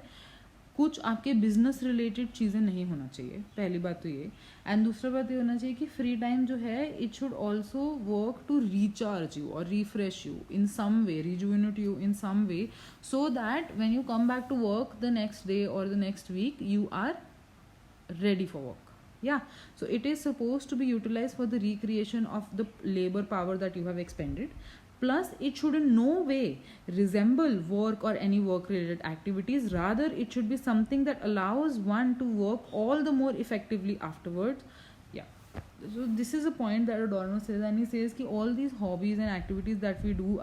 कुछ आपके बिजनेस रिलेटेड चीज़ें नहीं होना चाहिए, पहली बात तो ये. एंड दूसरा बात ये होना चाहिए कि फ्री टाइम जो है it should also work to recharge you और refresh you in some way, rejuvenate you in some way, so that when you come back to work the next day और the next week you are ready for work. So it is supposed to be utilized for the recreation of the labor power that you have expended, plus it should in no way resemble work or any work related activities. Rather it should be something that allows one to work all the more effectively afterwards. So this is a point that Adorno says, and he says कि all these hobbies and activities that we do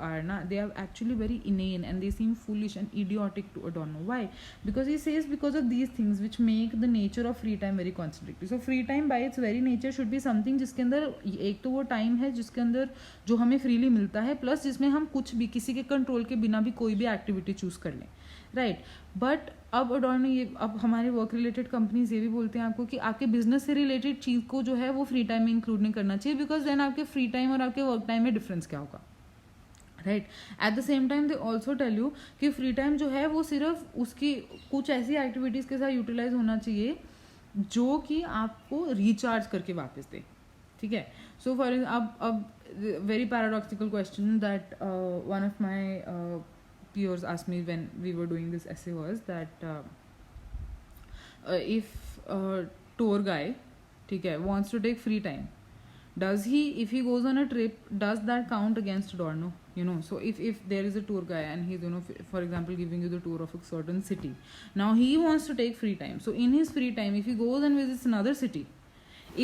they are actually very inane and they seem foolish and idiotic to Adorno. Why? Because he says because of these things which make the nature of free time very contradictory. So free time by its very nature should be something जिसके अंदर एक तो वो time है जिसके अंदर जो हमें फ्रीली मिलता है, प्लस जिसमें हम कुछ भी किसी के कंट्रोल के बिना भी कोई भी एक्टिविटी चूज कर लें, राइट? बट अब अडॉर्नो अब हमारे वर्क रिलेटेड कंपनीज ये भी बोलते हैं आपको कि आपके बिजनेस से रिलेटेड चीज़ को जो है वो फ्री टाइम में इंक्लूड नहीं करना चाहिए, बिकॉज देन आपके फ्री टाइम और आपके वर्क टाइम में डिफरेंस क्या होगा, right. At the same time they also tell you कि फ्री टाइम जो है वो सिर्फ उसकी कुछ ऐसी एक्टिविटीज़ के साथ यूटिलाइज होना चाहिए जो कि आपको रिचार्ज करके वापस दे. ठीक है. सो फॉर अब very paradoxical question that one of my peers asked me when we were doing this essay was that if a tour guy, ठीक है, wants to take free time, does he, if he goes on a trip, does that count against Adorno? So if there is a tour guy and he's for example giving you the tour of a certain city, now he wants to take free time, so in his free time if he goes and visits another city,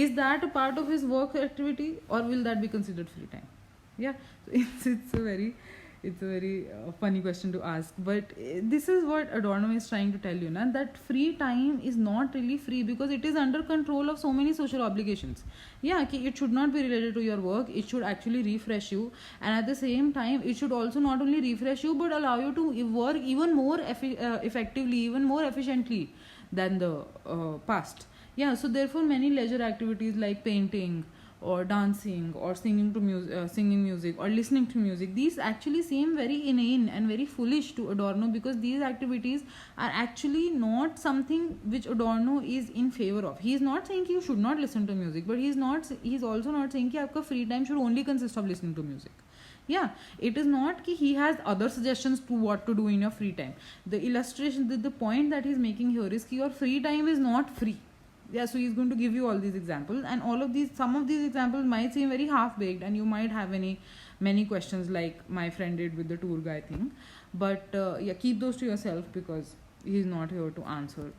is that a part of his work activity or will that be considered free time? Yeah. So it's a very funny question to ask, but this is what Adorno is trying to tell you, that free time is not really free because it is under control of so many social obligations. Yeah, it should not be related to your work. It should actually refresh you, and at the same time it should also not only refresh you but allow you to work even more effectively, even more efficiently than the past. Yeah, so therefore many leisure activities like painting or dancing or singing music or listening to music, these actually seem very inane and very foolish to Adorno because these activities are actually not something which Adorno is in favor of. He is not saying you should not listen to music, but he's also not saying that your free time should only consist of listening to music. Yeah, it is not that he has other suggestions to what to do in your free time. The illustration, the point that he's making here is that your free time is not free. Yeah, so he's going to give you all these examples, and some of these examples might seem very half-baked and you might have many questions like my friend did with the tour guy thing, but yeah, keep those to yourself because he's not here to answer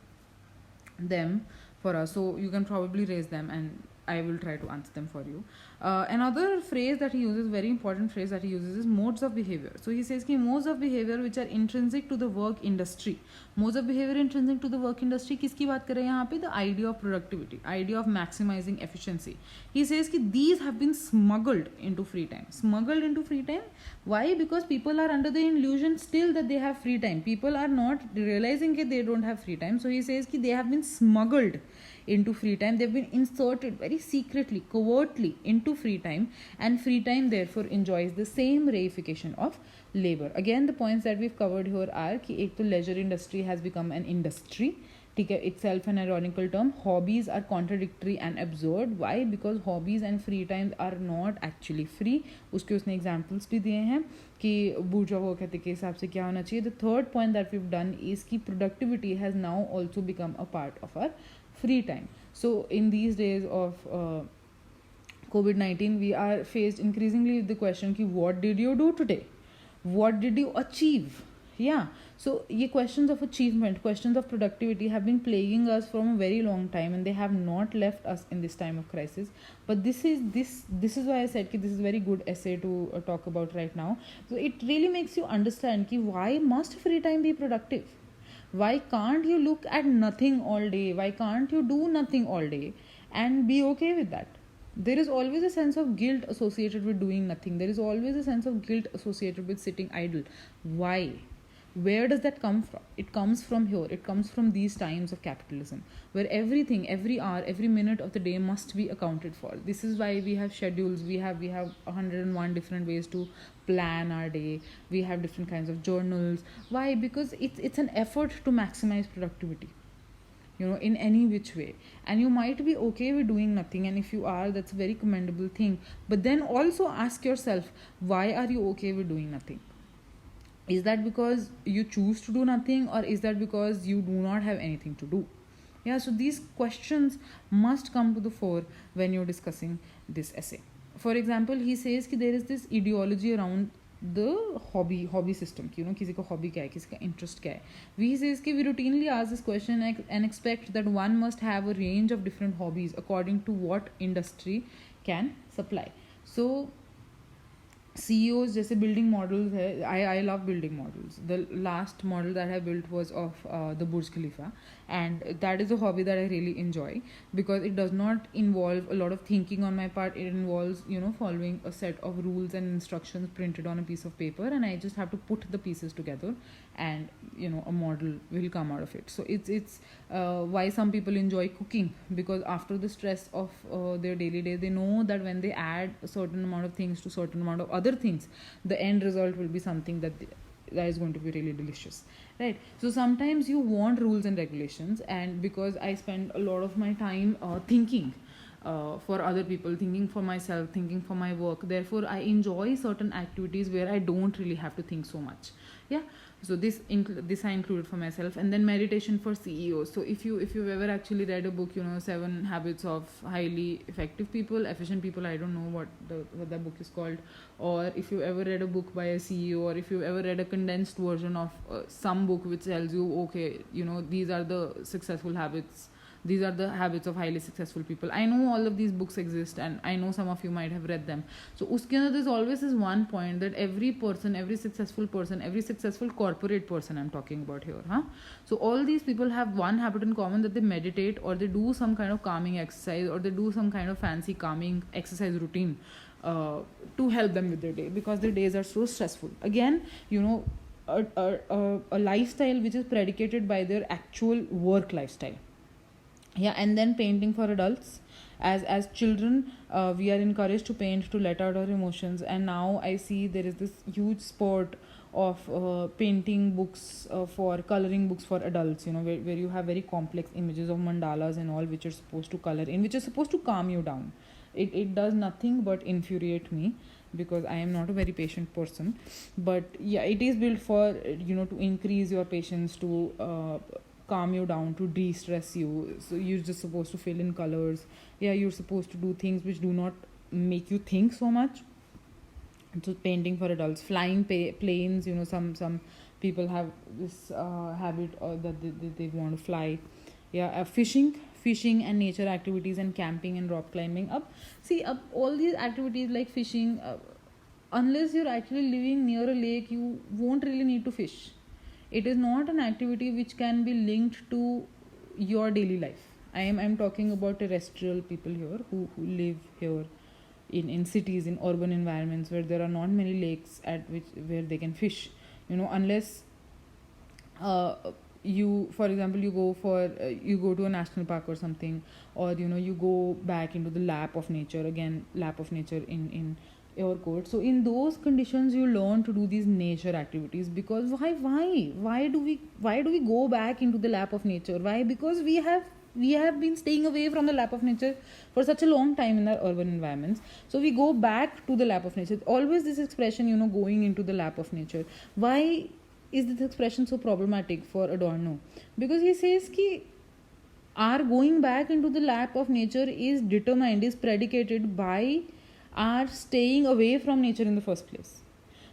them for us, so you can probably raise them and I will try to answer them for you. Another phrase that he uses, very important phrase that he uses, is modes of behavior. So he says कि modes of behavior which are intrinsic to the work industry. Modes of behavior intrinsic to the work industry किसकी बात कर रहे हैं यहाँ पे? The idea of productivity, idea of maximizing efficiency. He says कि these have been smuggled into free time. Smuggled into free time. Why? Because people are under the illusion still that they have free time. People are not realizing that they don't have free time. So he says कि they have been smuggled into free time. They've been inserted very secretly, covertly into free time, and free time therefore enjoys the same reification of labor. Again, the points that we've covered here are कि एक तो leisure industry has become an industry, ठीक है, itself an ironical term. Hobbies are contradictory and absurd. Why? Because hobbies and free times are not actually free. उसके उसने examples भी दिए हैं कि bourgeois work ethic के हिसाब से क्या होना चाहिए. The third point that we've done is कि productivity has now also become a part of our free time. So in these days of COVID-19, we are faced increasingly with the question ki what did you do today? What did you achieve? Yeah, so ye questions of achievement, questions of productivity have been plaguing us from a very long time, and they have not left us in this time of crisis. But this is why I said ki this is a very good essay to talk about right now. So it really makes you understand ki why must free time be productive? Why can't you look at nothing all day? Why can't you do nothing all day and be okay with that? There is always a sense of guilt associated with doing nothing. There is always a sense of guilt associated with sitting idle. Why? Where does that come from? It comes from here. It comes from these times of capitalism where everything, every hour, every minute of the day must be accounted for. This is why we have schedules. We have 101 different ways to plan our day. We have different kinds of journals. Why? Because it's an effort to maximize productivity, in any which way. And you might be okay with doing nothing, and if you are, that's a very commendable thing. But then also ask yourself, why are you okay with doing nothing? Is that because you choose to do nothing, or is that because you do not have anything to do? Yeah, so these questions must come to the fore when you're discussing this essay. For example, he says that there is this ideology around the hobby system, किसी का hobby क्या है, किसी का interest क्या है. He says that we routinely ask this question and expect that one must have a range of different hobbies according to what industry can supply. So CEOs जैसे building models है, I love building models. The last model that I built was of the Burj Khalifa, and that is a hobby that I really enjoy because it does not involve a lot of thinking on my part. It involves following a set of rules and instructions printed on a piece of paper, and I just have to put the pieces together, and a model will come out of it. So it's why some people enjoy cooking, because after the stress of their daily day, they know that when they add a certain amount of things to certain amount of other other things, the end result will be something that is going to be really delicious, right? So sometimes you want rules and regulations, and because I spend a lot of my time thinking for other people, thinking for myself, thinking for my work, therefore I enjoy certain activities where I don't really have to think so much. Yeah, so this I included for myself. And then meditation for CEOs. So if you've ever actually read a book, 7 Habits of Highly Effective People, Efficient People, I don't know what the book is called, or if you ever read a book by a CEO, or if you've ever read a condensed version of some book which tells you, okay, these are the successful habits, these are the habits of highly successful people. I know all of these books exist, and I know some of you might have read them. So uske andar there's always this one point that every successful person, every successful corporate person I'm talking about here, so all these people have one habit in common, that they meditate, or they do some kind of calming exercise, or they do some kind of fancy calming exercise routine to help them with their day, because their days are so stressful. Again, a lifestyle which is predicated by their actual work lifestyle. Yeah. And then painting for adults. As children, we are encouraged to paint, to let out our emotions, and now I see there is this huge sport of painting books, for coloring books for adults, where you have very complex images of mandalas and all, which are supposed to color in, which is supposed to calm you down. It does nothing but infuriate me, because I am not a very patient person. But yeah, it is built for to increase your patience, to calm you down, to de-stress you. So you're just supposed to fill in colors. Yeah, you're supposed to do things which do not make you think so much. So painting for adults. Flying planes, some people have this habit, or that they want to fly. Yeah. Fishing and nature activities, and camping and rock climbing. All these activities like fishing, unless you're actually living near a lake, you won't really need to fish. It is not an activity which can be linked to your daily life. I'm talking about terrestrial people here, who live here in cities, in urban environments where there are not many lakes where they can fish. Unless you, for example, you go to a national park or something, or you go back into the lap of nature. Again, lap of nature in your court. So in those conditions, you learn to do these nature activities. Because why do we go back into the lap of nature? Why? Because we have been staying away from the lap of nature for such a long time in our urban environments. So we go back to the lap of nature. Always this expression, going into the lap of nature. Why is this expression so problematic for Adorno? Because he says ki our going back into the lap of nature is predicated by are staying away from nature in the first place.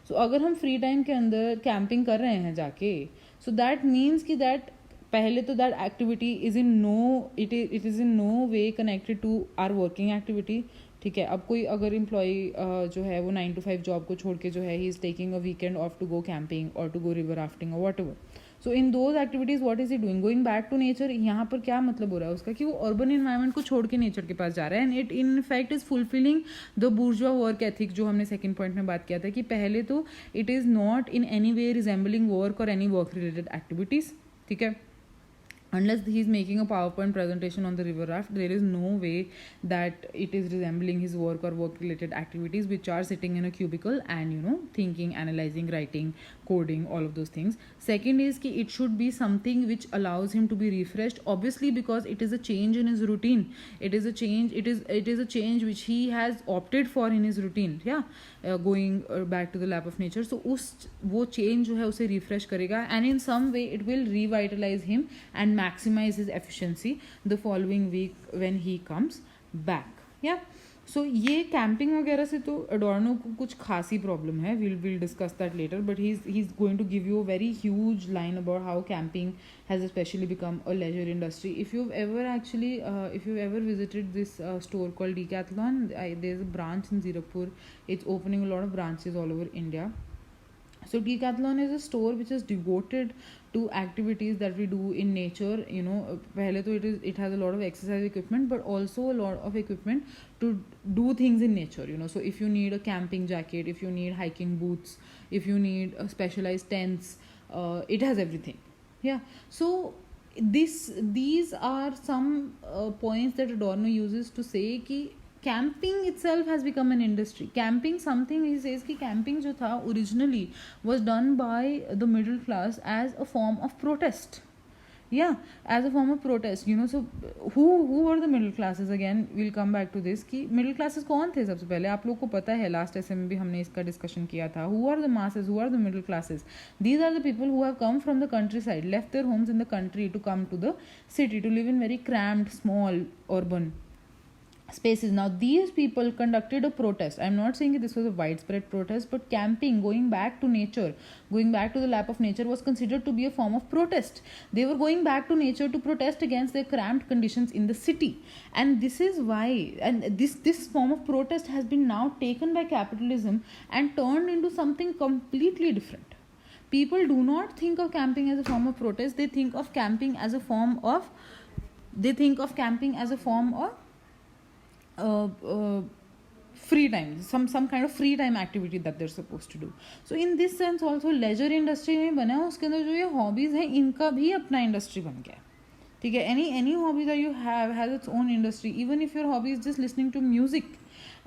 So अगर हम free time के अंदर camping कर रहे हैं जाके, so that means कि that पहले तो that activity is in no way connected to our working activity. ठीक है. अब कोई अगर एम्प्लॉई जो है वो 9 to 5 जॉब को छोड़ के जो है, he is taking a weekend off to go camping और टू गो रिवर राफ्टिंग और whatever. So in those activities what is he doing? Going back to nature. यहाँ पर क्या मतलब हो रहा है उसका? कि वो अर्बन इन्वायरमेंट को छोड़ के नेचर के पास जा रहा है. And it in fact is fulfilling the bourgeois work ethic, जो हमने सेकंड पॉइंट में बात किया था कि पहले तो it is not in any way resembling work और एनी वर्क रिलेटेड एक्टिविटीज़. ठीक है. Unless he's making a PowerPoint presentation on the river raft, there is no way that it is resembling his work or work related activities, which are sitting in a cubicle and thinking, analyzing, writing, coding, all of those things. Second is ki it should be something which allows him to be refreshed, obviously, because it is a change in his routine. It is a change which he has opted for in his routine. Going back to the lap of nature. So वो change जो है उसे refresh करेगा, and in some way it will revitalize him and maximize his efficiency the following week when he comes back. So ये camping वगैरह से तो Adorno को कुछ खासी problem है. We'll discuss that later, but he's going to give you a very huge line about how camping has especially become a leisure industry. If you've ever visited this store called Decathlon, there's a branch in Zirakpur. It's opening a lot of branches all over India. So Decathlon is a store which is devoted to activities that we do in nature. पहले तो it has a lot of exercise equipment, but also a lot of equipment to do things in nature. So if you need a camping jacket, if you need hiking boots, if you need specialized tents, it has everything. So these are some points that Adorno uses to say कि camping itself has become an industry. Camping, something he says कि camping जो था originally was done by the middle class as a form of protest. Yeah, as a form of protest, you know. So who were the middle classes? Again we'll come back to this कि middle classes कौन थे सबसे पहले. आप लोग को पता है, लास्ट ऐसे में भी हमने इसका डिस्कशन किया था. Who are the masses? Who are the middle classes? These are the people who have come from the countryside, left their homes in the country to come to the city to live in very cramped, small, urban spaces. Now these people conducted a protest. I'm not saying that this was a widespread protest, but camping, going back to nature, going back to the lap of nature, was considered to be a form of protest. They were going back to nature to protest against their cramped conditions in the city. And this is why, and this form of protest has been now taken by capitalism and turned into something completely different. People do not think of camping as a form of protest. They think of camping as a form of free time, some kind of free time activity that they're supposed to do. So in this sense also leisure industry नहीं बना है, उसके अंदर जो ये hobbies हैं इनका भी अपना industry बन गया. ठीक है, any hobby that you have has its own industry. Even if your hobby is just listening to music,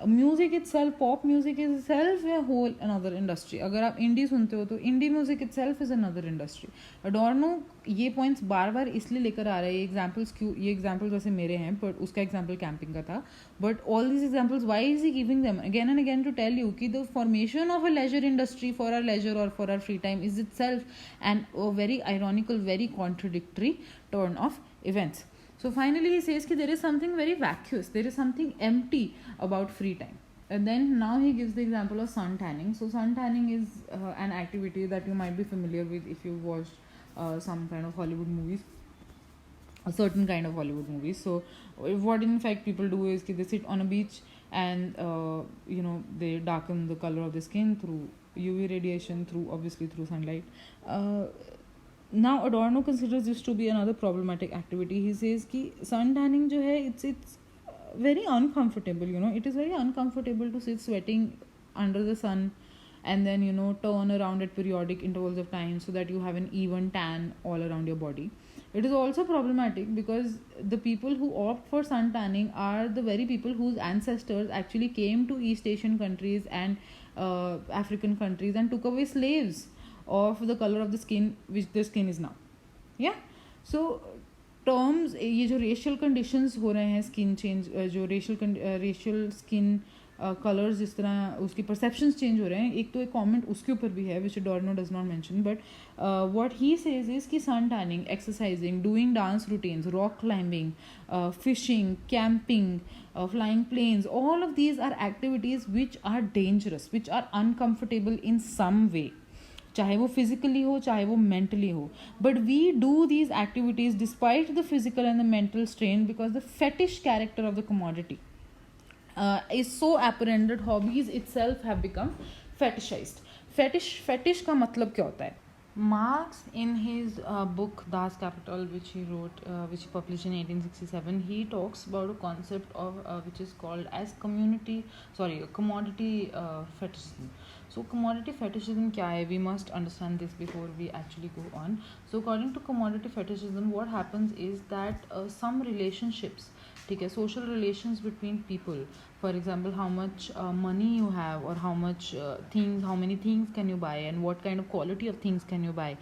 music itself, pop music itself है whole another industry. अगर आप इंडी सुनते हो तो indie music itself is another industry. Adorno ये points बार बार इसलिए लेकर आ रहा है, ये एग्जाम्पल्स वैसे मेरे हैं, बट उसका एग्जाम्पल कैंपिंग का था. But all this examples, why is he giving them again and again to tell you कि the formation of a leisure industry for our leisure और for our free time is itself and a very ironical, very contradictory turn of events. So finally he says that there is something very vacuous, there is something empty about free time. And then now he gives the example of sun tanning. So sun tanning is an activity that you might be familiar with if you watched some kind of Hollywood movies, a certain kind of Hollywood movies. So what in fact people do is they sit on a beach and they darken the color of the skin through UV radiation, through sunlight. Now Adorno considers this to be another problematic activity. He says कि sun tanning जो है it's very uncomfortable, it is very uncomfortable to sit sweating under the sun and then turn around at periodic intervals of time so that you have an even tan all around your body. It is also problematic because the people who opt for sun tanning are the very people whose ancestors actually came to East Asian countries and African countries and took away slaves of the color of the skin which the skin is now. Yeah, so terms, ये जो racial conditions हो रहे हैं, skin change, जो racial skin colors जिस तरह उसकी perceptions change हो रहे हैं, एक तो एक comment उसके ऊपर भी है which Adorno does not mention, but what he says is कि sun tanning, exercising, doing dance routines, rock climbing, fishing, camping, flying planes, all of these are activities which are dangerous, which are uncomfortable in some way, चाहे वो physically हो चाहे वो mentally हो. But we do these activities despite the physical and the mental strain because the fetish character of the commodity is so apparent that hobbies itself have become fetishized. Fetish का मतलब क्या होता है? Marx, in his book Das Kapital, which he published in 1867, he talks about a concept of which is called as commodity fetishism. So commodity fetishism क्या है? We must understand this before we actually go on. So according to commodity fetishism, what happens is that some relationships, ठीक है, social relations between people, for example how much money you have or how many things can you buy and what kind of quality of things can you buy,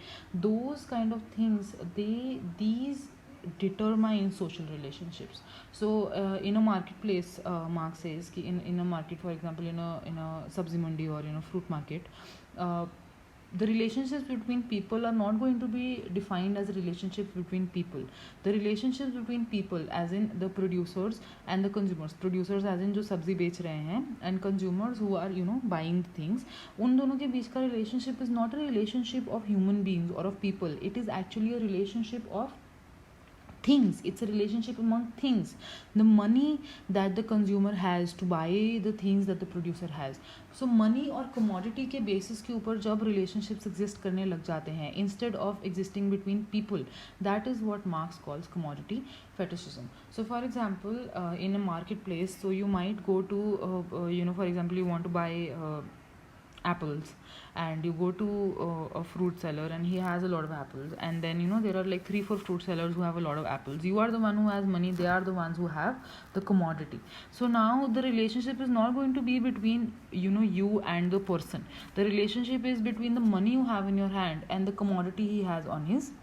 those kind of things, these determine social relationships. So in a marketplace, Marx says कि in a market, for example in a sabzi mandi or in a fruit market, the relationships between people are not going to be defined as relationships between people. The relationships between people, as in the producers and the consumers, producers as in जो सब्जी बेच रहे हैं and consumers who are buying the things, उन दोनों के बीच का relationship is not a relationship of human beings or of people. It is actually a relationship of things. It's a relationship among things. The money that the consumer has to buy the things that the producer has. So money और commodity के basis के ऊपर जब relationships exist करने लग जाते हैं instead of existing between people, that is what Marx calls commodity fetishism. So for example, in a marketplace, so you might go to for example you want to buy apples, and you go to a fruit seller and he has a lot of apples, and then there are like 3-4 fruit sellers who have a lot of apples. You are the one who has money, they are the ones who have the commodity. So now the relationship is not going to be between you and the person. The relationship is between the money you have in your hand and the commodity he has on his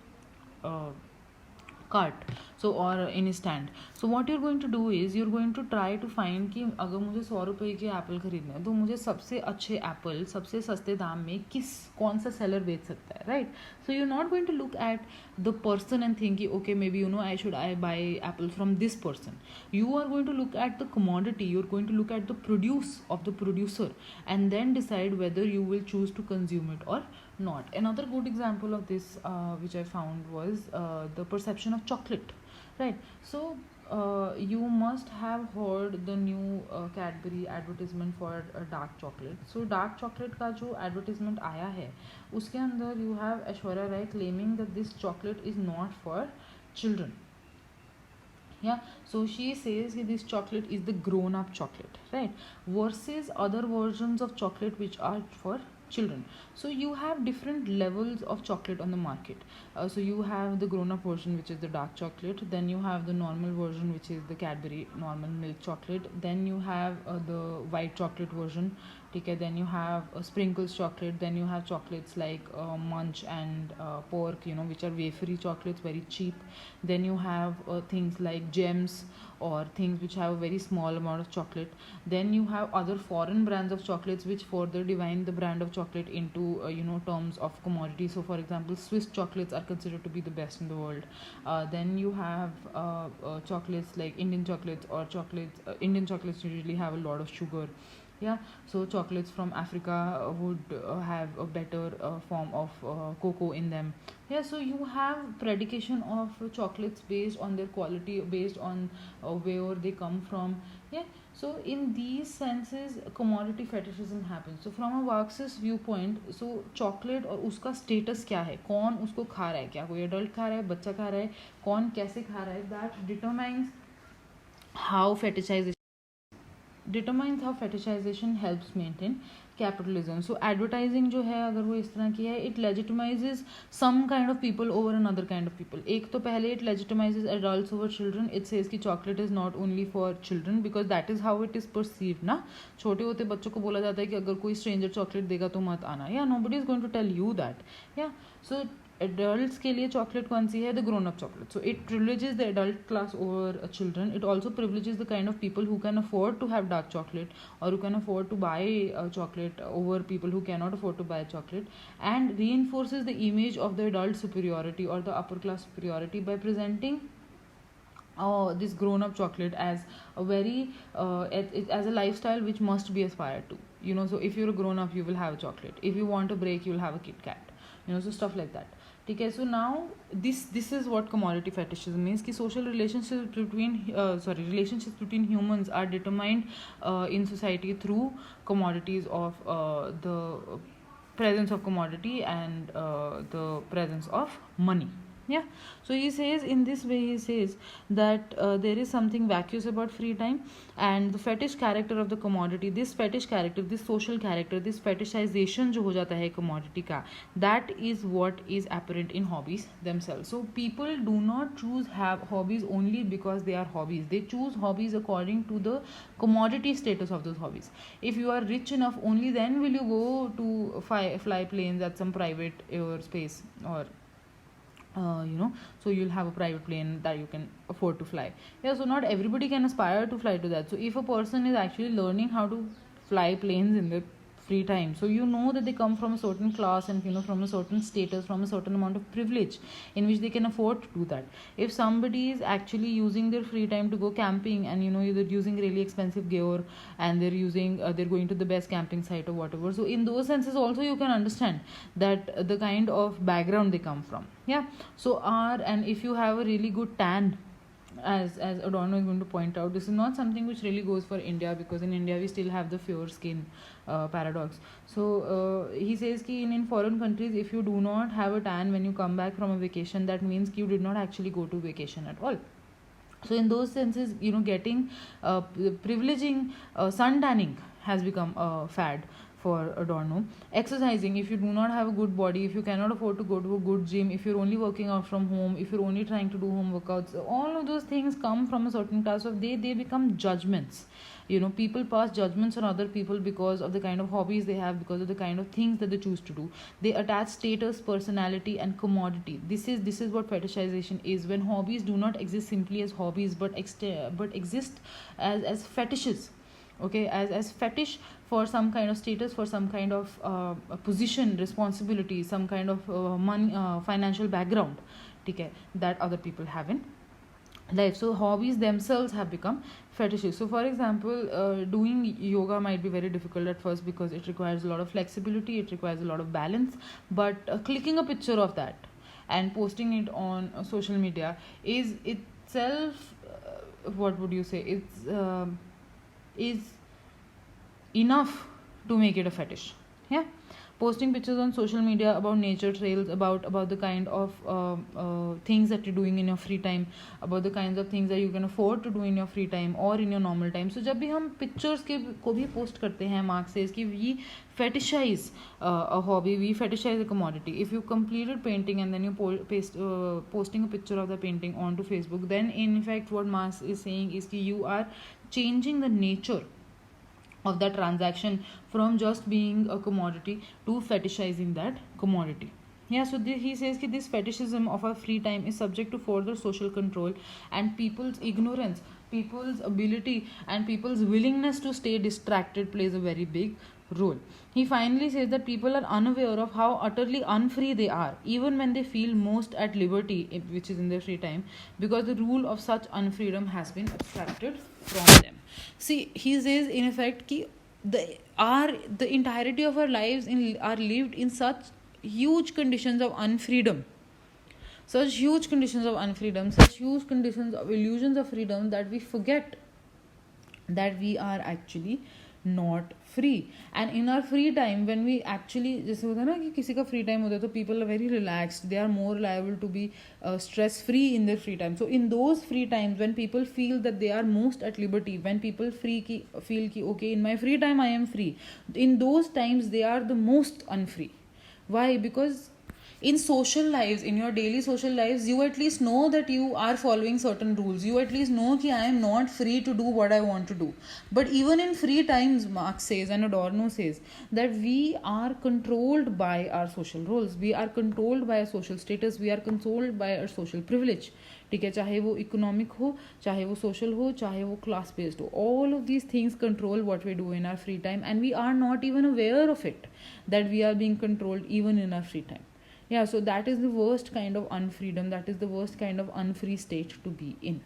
cart, so or in his stand. So what you're going to do is you're going to try to find कि अगर मुझे 100 रुपये के Apple खरीदने हैं तो मुझे सबसे अच्छे एप्पल सबसे सस्ते दाम में कौन सा सेलर बेच सकता है, right? So you're not going to look at the person and think okay, maybe I buy apple from this person. You are going to look at the commodity, you're going to look at the produce of the producer, and then decide whether you will choose to consume it or not. Another good example of this which I found was the perception of chocolate, right? So you must have heard the new Cadbury advertisement for dark chocolate. So dark chocolate का जो advertisement आया है उसके अंदर you have Aishwarya Rai claiming that this chocolate is not for children. Yeah, so she says this chocolate is the grown up chocolate, right, versus other versions of chocolate which are for children. So you have different levels of chocolate on the market. So you have the grown up version, which is the dark chocolate, then you have the normal version, which is the Cadbury normal milk chocolate, then you have the white chocolate version, okay, then you have sprinkles chocolate, then you have chocolates like munch and pork, which are wafery chocolates, very cheap. Then you have things like gems or things which have a very small amount of chocolate. Then you have other foreign brands of chocolates which further divide the brand of chocolate into terms of commodity. So for example, Swiss chocolates are considered to be the best in the world. Then you have chocolates like Indian chocolates, or Indian chocolates usually have a lot of sugar. Yeah, so chocolates from Africa would have a better form of cocoa in them. Yeah, so you have predication of chocolates based on their quality, based on where they come from. Yeah, so in these senses commodity fetishism happens. So from a Marxist viewpoint, so chocolate और उसका status क्या है, कौन उसको खा रहा है, क्या कोई adult खा रहा है, बच्चा खा रहा है, कौन कैसे खा रहा है, that determines how fetishization helps maintain capitalism. So advertising जो है अगर वो इस तरह की है, it legitimizes some kind of people over another kind of people. एक तो पहले it legitimizes adults over children. It says कि chocolate is not only for children because that is how it is perceived ना. छोटे होते बच्चों को बोला जाता है कि अगर कोई stranger chocolate देगा तो मत आना. Yeah, nobody is going to tell you that. Yeah, so adults के लिए chocolate कौन सी है? The grown up chocolate. So it privileges the adult class over children. It also privileges the kind of people who can afford to have dark chocolate or who can afford to buy chocolate over people who cannot afford to buy chocolate, and reinforces the image of the adult superiority or the upper class superiority by presenting this grown up chocolate as a very as a lifestyle which must be aspired to. So if you're a grown up, you will have a chocolate. If you want a break, you will have a Kit Kat. So stuff like that. Okay, so now this is what commodity fetishism means. कि social relationships between humans are determined in society through commodities of the presence of commodity and the presence of money. Yeah, so he says in this way, he says that there is something vacuous about free time, and the fetish character of the commodity, this fetish character, this social character, this fetishization जो हो जाता है commodity का, that is what is apparent in hobbies themselves. So people do not choose have hobbies only because they are hobbies. They choose hobbies according to the commodity status of those hobbies. If you are rich enough, only then will you go to fly planes at some private airspace, or so you'll have a private plane that you can afford to fly. Yeah, so not everybody can aspire to fly to that. So if a person is actually learning how to fly planes in their free time, so that they come from a certain class and from a certain status, from a certain amount of privilege in which they can afford to do that. If somebody is actually using their free time to go camping, and they're using really expensive gear, and they're going to the best camping site or whatever, so in those senses also you can understand that the kind of background they come from. Yeah, so and if you have a really good tan, as Adorno is going to point out, this is not something which really goes for India, because in India we still have the fair skin paradox. So he says कि in foreign countries, if you do not have a tan when you come back from a vacation, that means you did not actually go to vacation at all. So in those senses, getting privileging sun tanning has become a fad for Adorno. Exercising, if you do not have a good body, if you cannot afford to go to a good gym, if you're only working out from home, if you're only trying to do home workouts, all of those things come from a certain class of they become judgments. People pass judgments on other people because of the kind of hobbies they have, because of the kind of things that they choose to do. They attach status, personality, and commodity. This is what fetishization is, when hobbies do not exist simply as hobbies but exist as fetishes. Okay, as fetish for some kind of status, for some kind of position, responsibility, some kind of money, financial background, okay, that other people have in life. So hobbies themselves have become fetishes. So for example, doing yoga might be very difficult at first because it requires a lot of flexibility, it requires a lot of balance, but clicking a picture of that and posting it on social media is itself, what would you say, is enough to make it a fetish. Yeah, posting pictures on social media about nature trails, about the kind of things that you're doing in your free time, about the kinds of things that you can afford to do in your free time or in your normal time. So जब भी हम pictures को भी post करते हैं, Mark says कि we fetishize a hobby, we fetishize a commodity. If you completed painting and then you posting a picture of the painting onto Facebook, then in fact what Marx is saying is that you are changing the nature of that transaction from just being a commodity to fetishizing that commodity. Yeah, so he says that this fetishism of our free time is subject to further social control, and people's ignorance, people's ability, and people's willingness to stay distracted plays a very big role. He finally says that people are unaware of how utterly unfree they are, even when they feel most at liberty, which is in their free time, because the rule of such unfreedom has been abstracted from them. See, he says in effect that the entirety of our lives are lived in such huge conditions of unfreedom, such huge conditions of unfreedom, such huge conditions of illusions of freedom, that we forget that we are actually not free. And in our free time, when we actually, जैसे होता है ना कि किसी का free time होता है, तो people are very relaxed, they are more liable to be stress free in their free time. So in those free times, when people feel that they are most at liberty, when people feel ki okay, in my free time I am free, in those times they are the most unfree. Why? Because in social lives, in your daily social lives, you at least know that you are following certain rules. You at least know that I am not free to do what I want to do. But even in free times, Marx says and Adorno says that we are controlled by our social roles. We are controlled by our social status. We are controlled by our social privilege. ठीक है, चाहे वो economic हो, चाहे वो social हो, चाहे वो क्लास बेस्ड हो, all of these things control what we do in our free time, and we are not even aware of it, that we are being controlled even in our free time. Yeah, so that is the worst kind of unfreedom, that is the worst kind of unfree state to be in.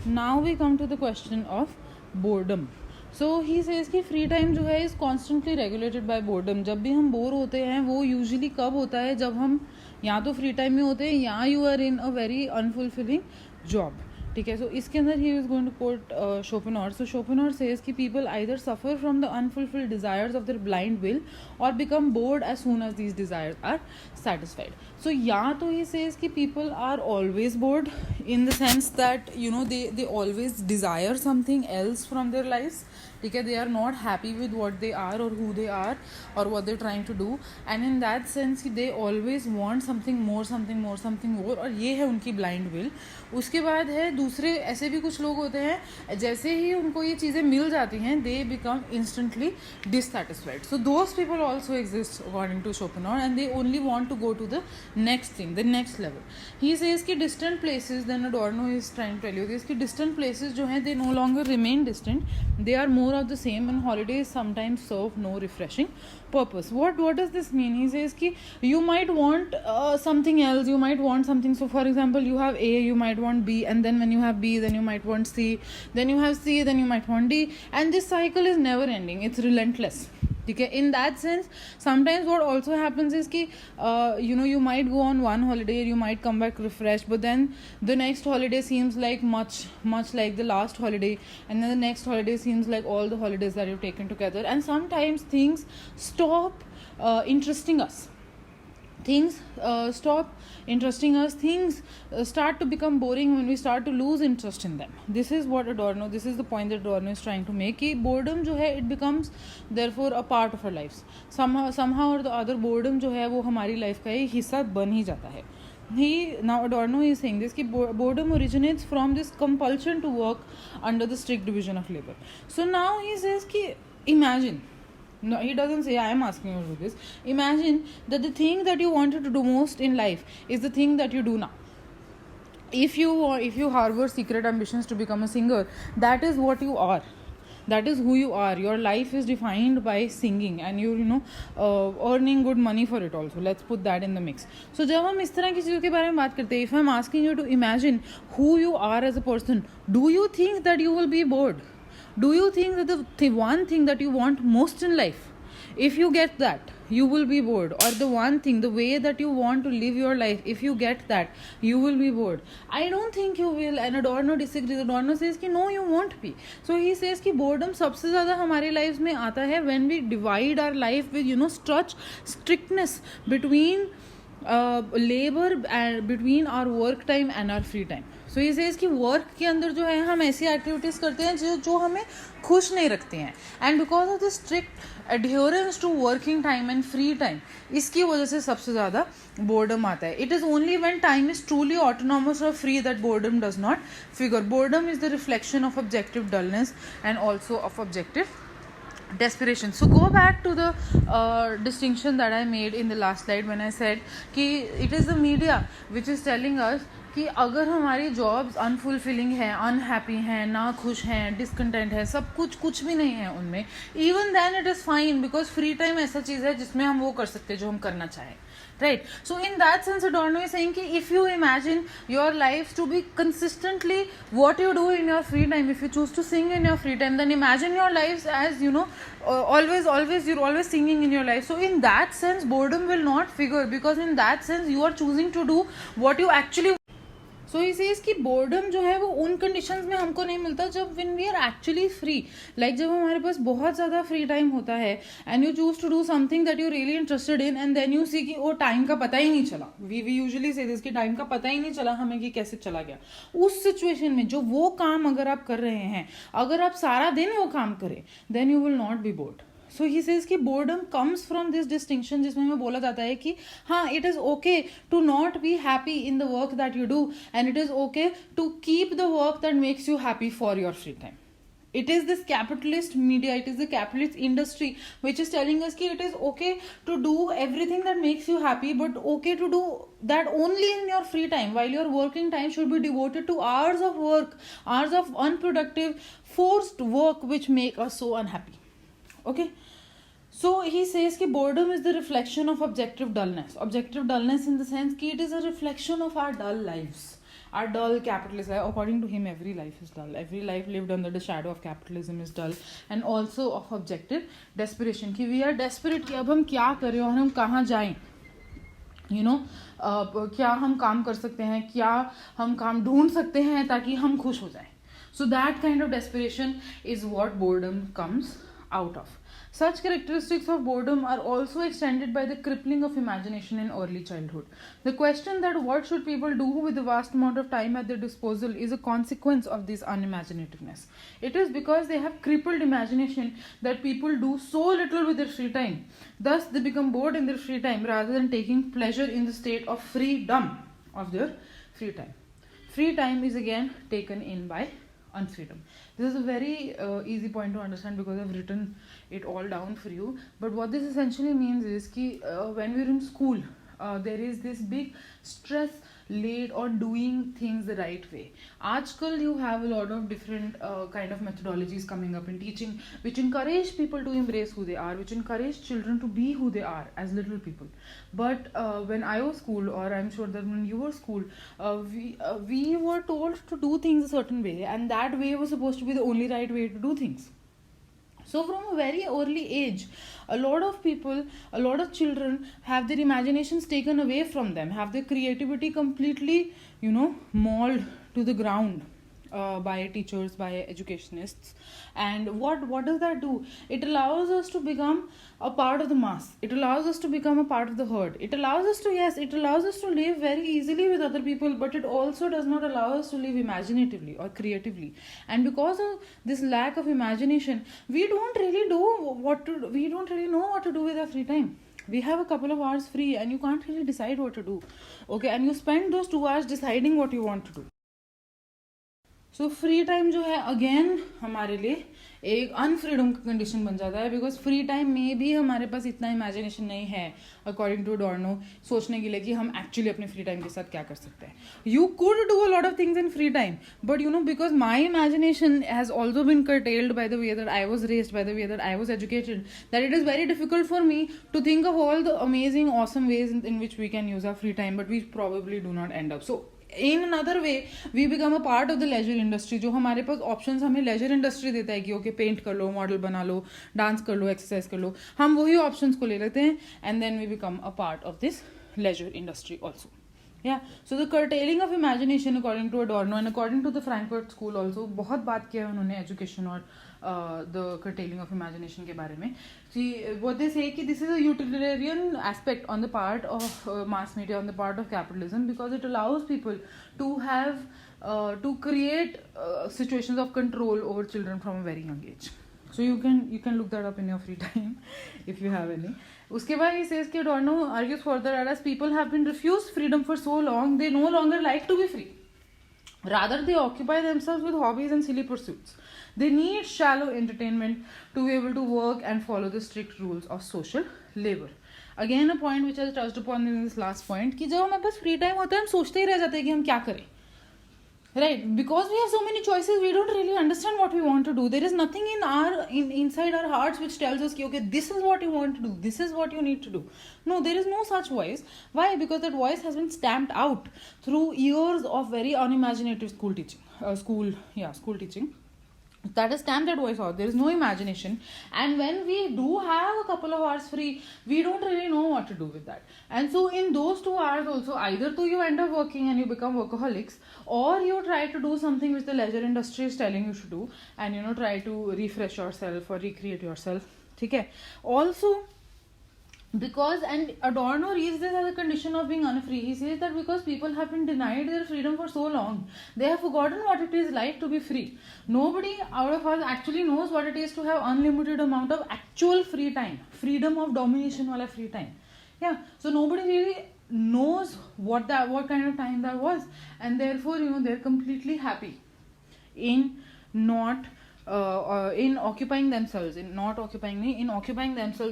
Now we come to the question of boredom. So he says कि free time जो है is constantly regulated by boredom. जब भी हम bore होते हैं वो usually कब होता है, जब हम या तो फ्री टाइम में होते हैं या you are in a very unfulfilling job. ठीक है, सो इसके अंदर ही is going to quote Schopenhauer. So Schopenhauer says कि people either suffer from the unfulfilled desires of their blind will और become bored as soon as these desires are satisfied. So yeah, तो he says कि people are always bored in the sense that they always desire something else from their lives. ठीक है, they are not happy with what they are or who they are or what they're trying to do, and in that sense they always want something more, something more, something more, और ये है उनकी blind will. उसके बाद है दूसरे ऐसे भी कुछ लोग होते हैं, जैसे ही उनको ये चीज़ें मिल जाती हैं they become instantly dissatisfied. So those people also exist according to Schopenhauer, and they only want to go to the next thing, the next level. He says कि distant places, then Adorno is trying to tell you this, कि distant places जो हैं they no longer remain distant, they are more of the same, and holidays sometimes serve no refreshing purpose. What does this mean? He says कि you might want something else, you might want something. So for example, you have A, you might want B, and then when you have B, then you might want C, then you have C, then you might want D, and this cycle is never ending, it's relentless. Okay, in that sense, sometimes what also happens is कि you might go on one holiday, you might come back refreshed, but then the next holiday seems like much like the last holiday, and then the next holiday seems like all the holidays that you've taken together, and sometimes things stop interesting us. things stop interesting us, things start to become boring when we start to lose interest in them. This is what Adorno, this is the point that Adorno is trying to make, कि boredom जो है it becomes therefore a part of our lives. Somehow or the other boredom जो है वो हमारी life का एक हिस्सा बन ही जाता है. Now Adorno is saying this, कि boredom originates from this compulsion to work under the strict division of labor. So now he says कि imagine, no, he doesn't say I am asking you to do this. Imagine that the thing that you wanted to do most in life is the thing that you do now. If you harbor secret ambitions to become a singer, that is what you are. That is who you are. Your life is defined by singing, and earning good money for it also. Let's put that in the mix. So जब हम इस तरह की चीज़ों के बारे में बात करते हैं, if I'm asking you to imagine who you are as a person, do you think that you will be bored? Do you think that the one thing that you want most in life, if you get that, you will be bored? Or the one thing, the way that you want to live your life, if you get that, you will be bored? I don't think you will. And Adorno disagrees. Adorno says कि no, you won't be. So he says कि boredom सबसे ज़्यादा हमारे lives में आता है when we divide our life with such strictness between labor and between our work time and our free time. So he says कि work के अंदर जो है हम ऐसी activities करते हैं जो हमें खुश नहीं रखते हैं, and because of the strict adherence to working time and free time, इसकी वजह से सबसे ज़्यादा boredom आता है. It is only when time is truly autonomous or free that boredom does not figure. Boredom is the reflection of objective dullness and also of objective desperation. So go back to the distinction that I made in the last slide when I said कि it is the media which is telling us कि अगर हमारी jobs अनफुलफिलिंग है, unhappy हैं, ना खुश हैं, discontent है, सब कुछ भी नहीं है उनमें, even then it is fine, because free time ऐसा चीज़ है जिसमें हम वो कर सकते हैं जो हम करना चाहें. Right. So in that sense, Adorno is saying that if you imagine your life to be consistently what you do in your free time, if you choose to sing in your free time, then imagine your lives as always you're always singing in your life. So in that sense, boredom will not figure, because in that sense you are choosing to do what you actually. So he says कि boredom जो है वो उन conditions में हमको नहीं मिलता जब when we are actually free, like जब हमारे पास बहुत ज़्यादा free time होता है and you choose to do something that you're really interested in and then you see कि वो time का पता ही नहीं चला. We usually say this कि time का पता ही नहीं चला हमें कि कैसे चला गया. उस situation में जो वो काम अगर आप कर रहे हैं, अगर आप सारा दिन वो काम करें, then you will not be bored. So he says कि boredom comes from this distinction जिसमें हमें बोला जाता है कि हाँ, it is okay to not be happy in the work that you do, and it is okay to keep the work that makes you happy for your free time. It is this capitalist media, it is the capitalist industry which is telling us कि it is okay to do everything that makes you happy, but okay to do that only in your free time, while your working time should be devoted to hours of work, hours of unproductive, forced work which make us so unhappy. Okay. So he says कि boredom is the reflection of objective dullness. Objective dullness in the sense कि it is a reflection of our dull lives. Our dull capitalist life. According to him, every life is dull. Every life lived under the shadow of capitalism is dull. And also of objective desperation. कि we are desperate कि अब हम क्या करें और हम कहाँ जाएं. क्या हम काम कर सकते हैं, क्या हम काम ढूंढ सकते हैं ताकि हम खुश हो जाएं. So that kind of desperation is what boredom comes out of. Such characteristics of boredom are also extended by the crippling of imagination in early childhood. The question that what should people do with the vast amount of time at their disposal is a consequence of this unimaginativeness. It is because they have crippled imagination that people do so little with their free time. Thus, they become bored in their free time rather than taking pleasure in the state of freedom of their free time. Free time is again taken in by unfreedom. This is a very easy point to understand because I've written it all down for you. But what this essentially means is that when we're in school, there is this big stress laid on doing things the right way. Aajkal you have a lot of different kind of methodologies coming up in teaching which encourage people to embrace who they are, which encourage children to be who they are as little people. But when I was school, or I'm sure that when you were school, we were told to do things a certain way, and that way was supposed to be the only right way to do things. So from a very early age, a lot of people, a lot of children have their imaginations taken away from them, have their creativity completely, mauled to the ground. by teachers, by educationists. And what does that do? It allows us to become a part of the mass. It allows us to become a part of the herd. It allows us to, yes, it allows us to live very easily with other people, but it also does not allow us to live imaginatively or creatively. And because of this lack of imagination, we don't really know what to do with our free time. We have a couple of hours free and you can't really decide what to do. Okay, and you spend those 2 hours deciding what you want to do. So free time जो है again हमारे लिए एक अनफ्रीडम का condition बन जाता है, because free time में भी हमारे पास इतना इमेजिनेशन नहीं है अकॉर्डिंग टू डॉर्नो सोचने के लिए कि हम एक्चुअली अपने फ्री टाइम के साथ क्या कर सकते हैं. You could do a lot of things in free time, but you know because my imagination has also been curtailed by the way that I was raised, by the way that I was educated, that it is very difficult for me to think of all the amazing awesome ways in which we can use our free time, but we probably do not end up. So in another way we become a part of the leisure industry. जो हमारे पास options हमें leisure industry देता है कि okay paint कर लो, model बना लो, dance कर लो, exercise कर लो, हम वही options को ले लेते हैं and then we become a part of this leisure industry also. Yeah, so the curtailing of imagination according to Adorno and according to the Frankfurt School also, बहुत बात किया है उन्होंने education और the curtailing of imagination के बारे में. See, what they say कि this is a utilitarian aspect on the part of mass media, on the part of capitalism, because it allows people to have to create situations of control over children from a very young age. So you can look that up in your free time if you have any. उसके बाद he says कि Adorno argues further that as people have been refused freedom for so long, they no longer like to be free. Rather, they occupy themselves with hobbies and silly pursuits. They need shallow entertainment to be able to work and follow the strict rules of social labor. Again, a point which I touched upon in this last point कि जब हमारे पास free time होता है हम सोचते ही रह जाते हैं कि हम क्या करें. Right, because we have so many choices, we don't really understand what we want to do. There is nothing inside our hearts which tells us okay, this is what you want to do, this is what you need to do. No, there is no such voice. Why? Because that voice has been stamped out through years of very unimaginative school teaching. That is stamped that voice out. There is no imagination, and when we do have a couple of hours free, we don't really know what to do with that. And so in those 2 hours also, either to you end up working and you become workaholics, or you try to do something which the leisure industry is telling you to do, and try to refresh yourself or recreate yourself. Okay. Also, because, and Adorno reads this as a condition of being unfree. He says that because people have been denied their freedom for so long, they have forgotten what it is like to be free. Nobody out of us actually knows what it is to have unlimited amount of actual free time, freedom of domination wala free time. Yeah, so nobody really knows what kind of time that was, and therefore they're completely happy in not in occupying themselves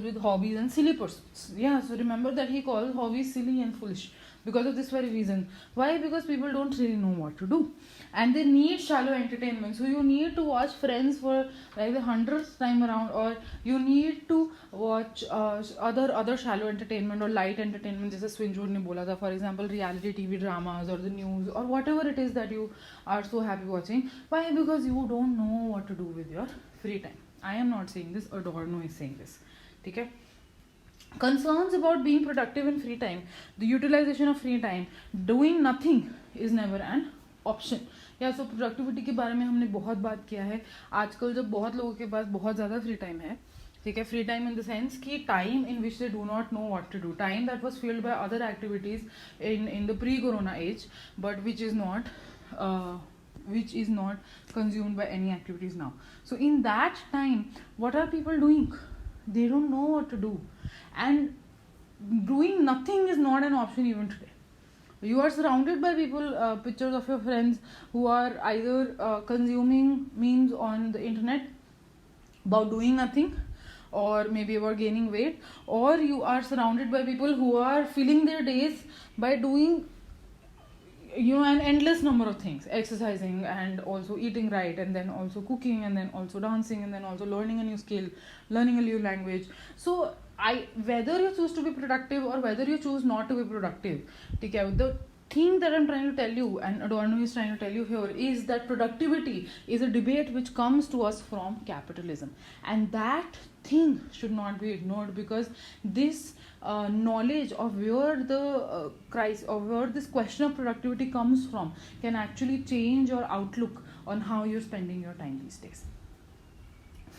with hobbies and silly pursuits. Yeah, so remember that he calls hobbies silly and foolish because of this very reason. Why? Because people don't really know what to do, and they need shallow entertainment. So you need to watch Friends for like the 100th time around, or you need to watch other shallow entertainment or light entertainment, जैसे Swinjur ने बोला था, for example reality TV dramas or the news or whatever it is that you are so happy watching. Why? Because you don't know what to do with your free time. I am not saying this, Adorno is saying this. Okay? Concerns about being productive in free time, the utilization of free time, doing nothing is never an option. या सो productivity के बारे में हमने बहुत बात किया है. आजकल जब बहुत लोगों के पास बहुत ज़्यादा फ्री टाइम है, ठीक है, free time in the sense कि time in which they do not know what to do, time that was filled by other activities in the pre-corona age, but which is not consumed by any activities now. So in that time, what are people doing? They don't know what to do, and doing nothing is not an option even today. You are surrounded by people, pictures of your friends who are either consuming memes on the internet about doing nothing, or maybe about gaining weight, or you are surrounded by people who are filling their days by doing an endless number of things, exercising and also eating right, and then also cooking, and then also dancing, and then also learning a new skill, learning a new language. So whether you choose to be productive or whether you choose not to be productive, the thing that I'm trying to tell you, and Adorno is trying to tell you here, is that productivity is a debate which comes to us from capitalism, and that thing should not be ignored, because this knowledge of where the crisis, or where this question of productivity comes from, can actually change your outlook on how you're spending your time these days.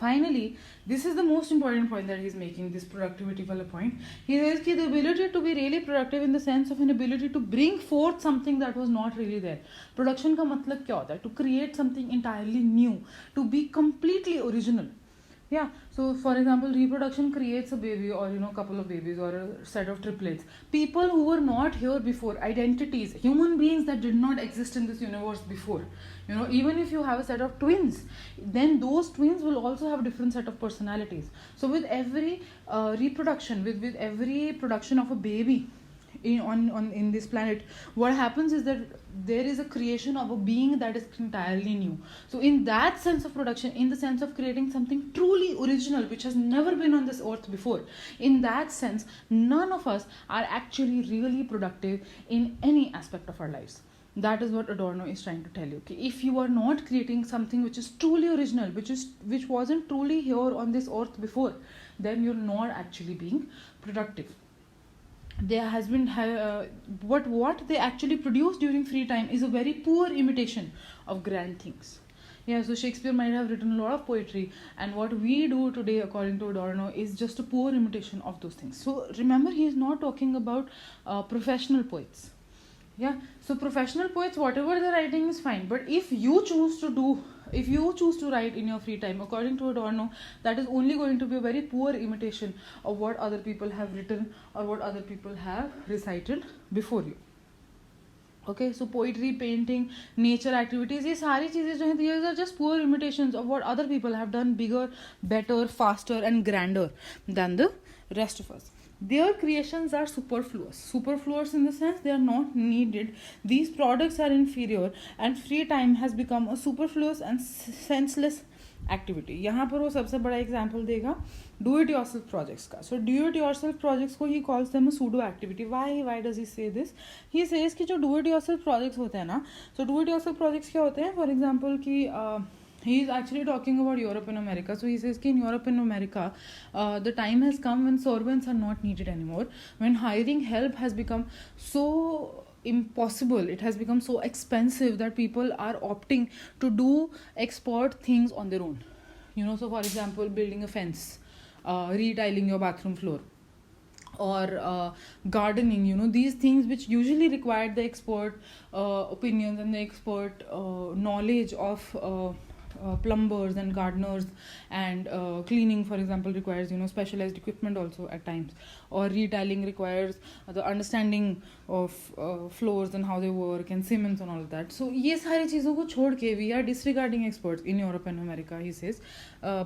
Finally, this is the most important point that he's making, this productivity wala point. He says that the ability to be really productive in the sense of an ability to bring forth something that was not really there. Production का मतलब क्या होता है? To create something entirely new, to be completely original. Yeah, so for example, reproduction creates a baby, or couple of babies, or a set of triplets. People who were not here before, identities, human beings that did not exist in this universe before. Even if you have a set of twins, then those twins will also have a different set of personalities. So with every reproduction, with every production of a baby in this planet, what happens is that there is a creation of a being that is entirely new. So in that sense of production, in the sense of creating something truly original which has never been on this earth before, in that sense, none of us are actually really productive in any aspect of our lives. That is what Adorno is trying to tell you. Okay? If you are not creating something which is truly original, which wasn't truly here on this earth before, then you're not actually being productive. There has been what they actually produce during free time is a very poor imitation of grand things. Yeah, so Shakespeare might have written a lot of poetry, and what we do today, according to Adorno, is just a poor imitation of those things. So remember, he is not talking about professional poets. Yeah, so professional poets, whatever they're writing is fine, but if you choose to write in your free time, according to Adorno, that is only going to be a very poor imitation of what other people have written or what other people have recited before you. Okay, so poetry, painting, nature activities, these सारी चीजें जो हैं, these are just poor imitations of what other people have done bigger, better, faster and grander than the rest of us. Their creations are superfluous in the sense they are not needed. These products are inferior, and free time has become a superfluous and senseless activity. यहाँ पर वो सबसे बड़ा example देगा do it yourself projects का. So do it yourself projects को he calls them a pseudo activity. Why does he say this? He says कि जो do it yourself projects होते हैं ना, so do it yourself projects क्या होते हैं? For example कि he is actually talking about Europe and America. So he says that in Europe and America, the time has come when servants are not needed anymore, when hiring help has become so impossible, it has become so expensive that people are opting to do expert things on their own. So for example, building a fence, retiling your bathroom floor, or gardening, these things which usually require the expert opinions and the expert knowledge of plumbers and gardeners, and cleaning, for example, requires specialized equipment also at times, or retiling requires the understanding of floors and how they work and cements and all of that. So ये सारी चीज़ों को छोड़ के we are disregarding experts in Europe and America. He says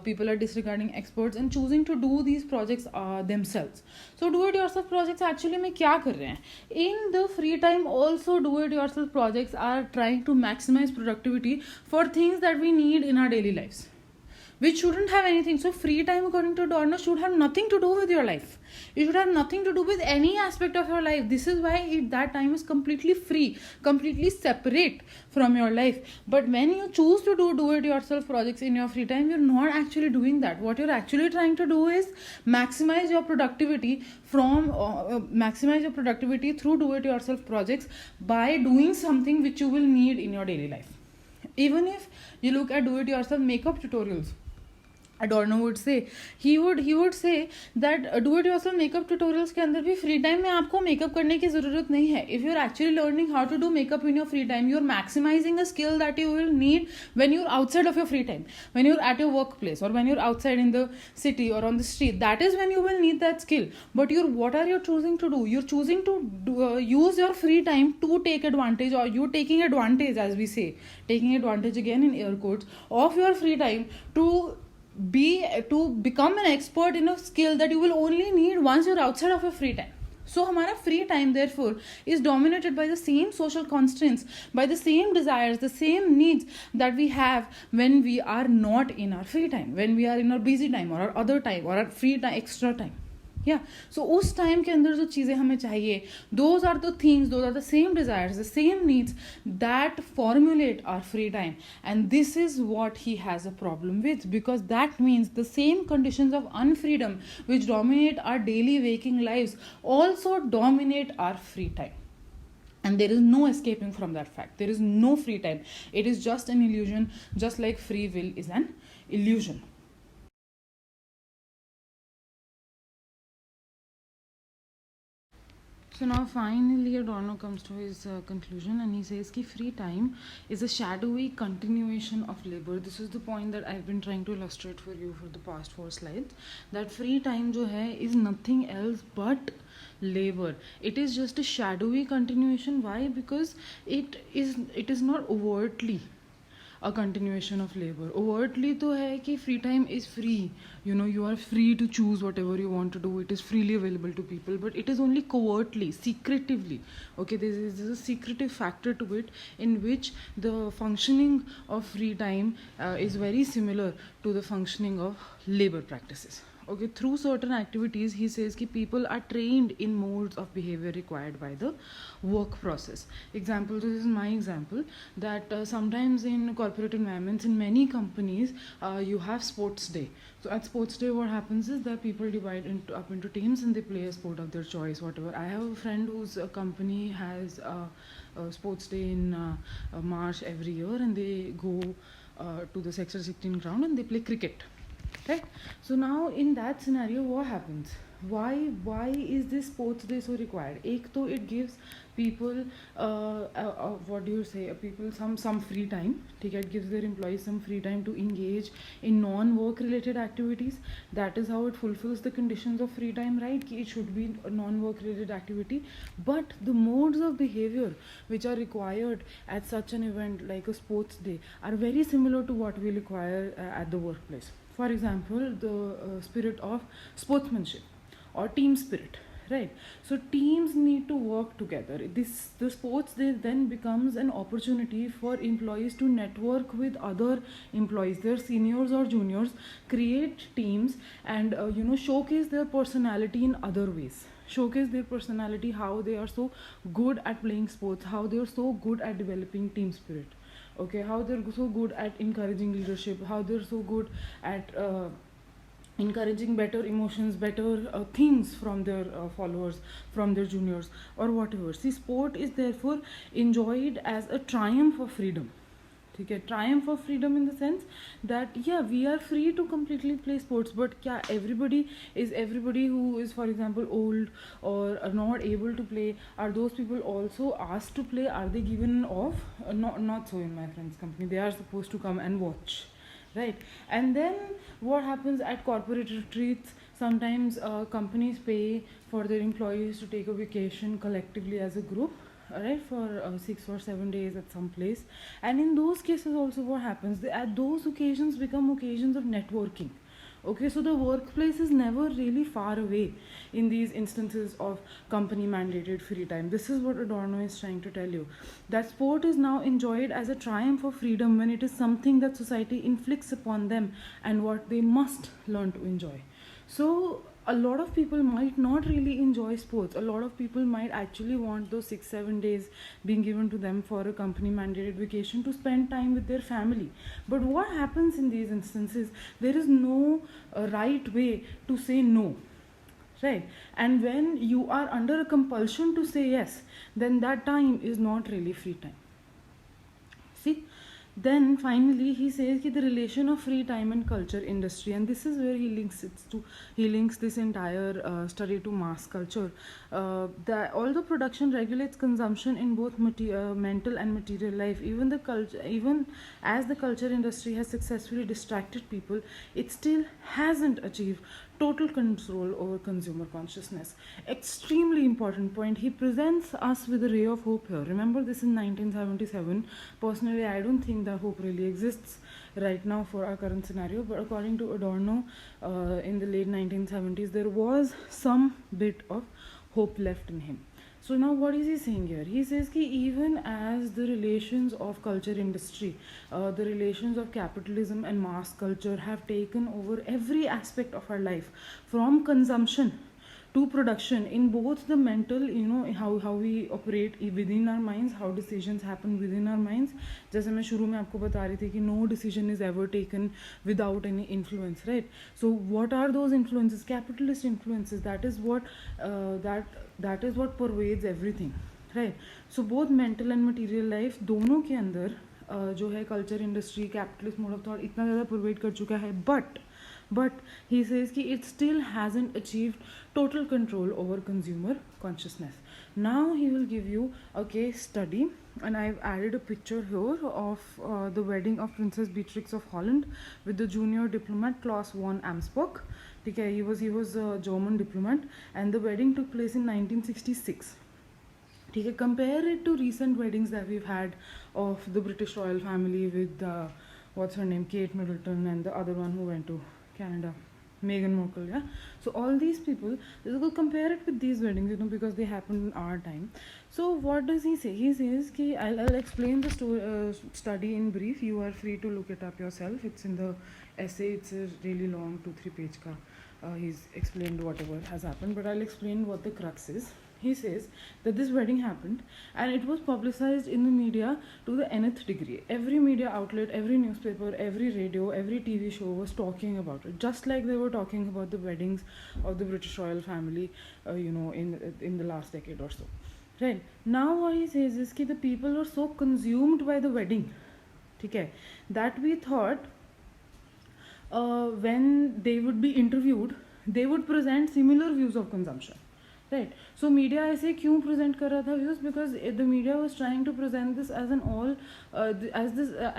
people are disregarding experts and choosing to do these projects themselves. So do it yourself projects actually में क्या कर रहे हैं? In the free time also, do it yourself projects are trying to maximize productivity for things that we need in our daily lives, which shouldn't have anything. So free time, according to Adorno, should have nothing to do with your life. It should have nothing to do with any aspect of your life. This is why that time is completely free, completely separate from your life. But when you choose to do it yourself projects in your free time, you're not actually doing that. What you're actually trying to do is maximize your productivity through do it yourself projects by doing something which you will need in your daily life. Even if you look at do it yourself makeup tutorials, Adorno would say, he would say that do it yourself makeup tutorials के अंदर भी free time में आपको makeup करने की ज़रूरत नहीं है. If you're actually learning how to do makeup in your free time, you're maximizing a skill that you will need when you're outside of your free time, when you're at your workplace, or when you're outside in the city or on the street. That is when you will need that skill. But what are you choosing to do? You're choosing to use your free time to take advantage, or you're taking advantage, as we say, taking advantage again in air quotes, of your free time to become an expert in a skill that you will only need once you're outside of your free time. So हमारा free time therefore is dominated by the same social constraints, by the same desires, the same needs that we have when we are not in our free time, when we are in our busy time or our other time or our free time, extra time. या सो उस time के अंदर जो चीज़ें हमें चाहिए, those are the things, those are the same desires, the same needs that formulate our free time. And this is what he has a problem with, because that means the same conditions of unfreedom which dominate our daily waking lives also dominate our free time. And there is no escaping from that fact. There is no free time. It is just an illusion, just like free will is an illusion. So now finally Adorno comes to his conclusion, and he says that free time is a shadowy continuation of labor. This is the point that I've been trying to illustrate for you for the past 4 slides. That free time jo hai is nothing else but labor. It is just a shadowy continuation. Why? Because it is not overtly a continuation of labor. Overtly to hai ki free time is free, you know, you are free to choose whatever you want to do, it is freely available to people, but it is only covertly, secretively. Okay, there is a secretive factor to it, in which the functioning of free time is very similar to the functioning of labor practices. Okay, through certain activities, he says that people are trained in modes of behavior required by the work process. Example, this is my example, that sometimes in corporate environments, in many companies, you have sports day. So at sports day, what happens is that people divide up into teams and they play a sport of their choice, whatever. I have a friend whose company has a sports day in March every year, and they go to the Sector 16 ground and they play cricket. Right? So now in that scenario, what happens? Why is this sports day so required? Ek to it gives people what do you say, people some free time. It gives their employees some free time to engage in non-work related activities. That is how it fulfills the conditions of free time, right? It should be a non-work related activity. But the modes of behavior which are required at such an event like a sports day are very similar to what we require at the workplace. For example, the spirit of sportsmanship or team spirit, right? So teams need to work together. The sports day then becomes an opportunity for employees to network with other employees, their seniors or juniors, create teams, and showcase their personality in other ways. Showcase their personality, how they are so good at playing sports, how they are so good at developing team spirit. Okay, how they're so good at encouraging leadership, how they're so good at encouraging better emotions, better things from their followers, from their juniors, or whatever. See, sport is therefore enjoyed as a triumph of freedom. Okay, triumph of freedom in the sense that we are free to completely play sports, but everybody who is, for example, old or are not able to play, are those people also asked to play? Are they given off? Not so in my friend's company. They are supposed to come and watch, right? And then what happens at corporate retreats? Sometimes companies pay for their employees to take a vacation collectively as a group, right, for 6 or 7 days at some place. And in those cases also, what happens, at those occasions become occasions of networking. Okay, so the workplace is never really far away in these instances of company mandated free time. This is what Adorno is trying to tell you, that sport is now enjoyed as a triumph of freedom when it is something that society inflicts upon them and what they must learn to enjoy. So a lot of people might not really enjoy sports. A lot of people might actually want those 6-7 days being given to them for a company mandated vacation to spend time with their family. But what happens in these instances? There is no right way to say no, right? And when you are under a compulsion to say yes, then that time is not really free time. See? Then finally he says that the relation of free time and culture industry, and this is where he links this entire study to mass culture. That although production regulates consumption in both mental and material life, even as the culture industry has successfully distracted people, it still hasn't achieved total control over consumer consciousness. Extremely important point. He presents us with a ray of hope here. Remember this in 1977. Personally, I don't think that hope really exists right now for our current scenario, but according to Adorno, in the late 1970s, there was some bit of hope left in him. So now what is he saying here? He says that even as the relations of culture industry, the relations of capitalism and mass culture have taken over every aspect of our life, from consumption to production, in both the mental, how we operate within our minds, how decisions happen within our minds. जैसे मैं शुरू में आपको बता रही थी कि no decision is ever taken without any influence, right? So what are those influences? Capitalist influences. That is what pervades everything, right? So both mental and material life, दोनों के अंदर जो है culture industry capitalist mode of thought इतना ज़्यादा provide कर चुका है. But he says कि it still hasn't achieved total control over consumer consciousness. Now he will give you a case study, and I've added a picture here of the wedding of Princess Beatrix of Holland with the junior diplomat Klaus von Amsbach. Okay, he was a German diplomat, and the wedding took place in 1966. Okay, compare it to recent weddings that we've had of the British royal family with what's her name, Kate Middleton, and the other one who went to Canada, Meghan Markle. Yeah, so all these people, let's go compare it with these weddings, because they happened in our time. So what does he say? He says कि I'll explain the study in brief. You are free to look it up yourself. It's in the essay. It's a really long 2-3 page ka. He's explained whatever has happened, but I'll explain what the crux is. He says that this wedding happened and it was publicized in the media to the nth degree. Every media outlet, every newspaper, every radio, every TV show was talking about it, just like they were talking about the weddings of the British royal family, in the last decade or so. Right. Now what he says is that the people were so consumed by the wedding, okay, that we thought when they would be interviewed, they would present similar views of consumption. Right. So media ऐसे क्यों present कर रहा था views? Because the media was trying to present this as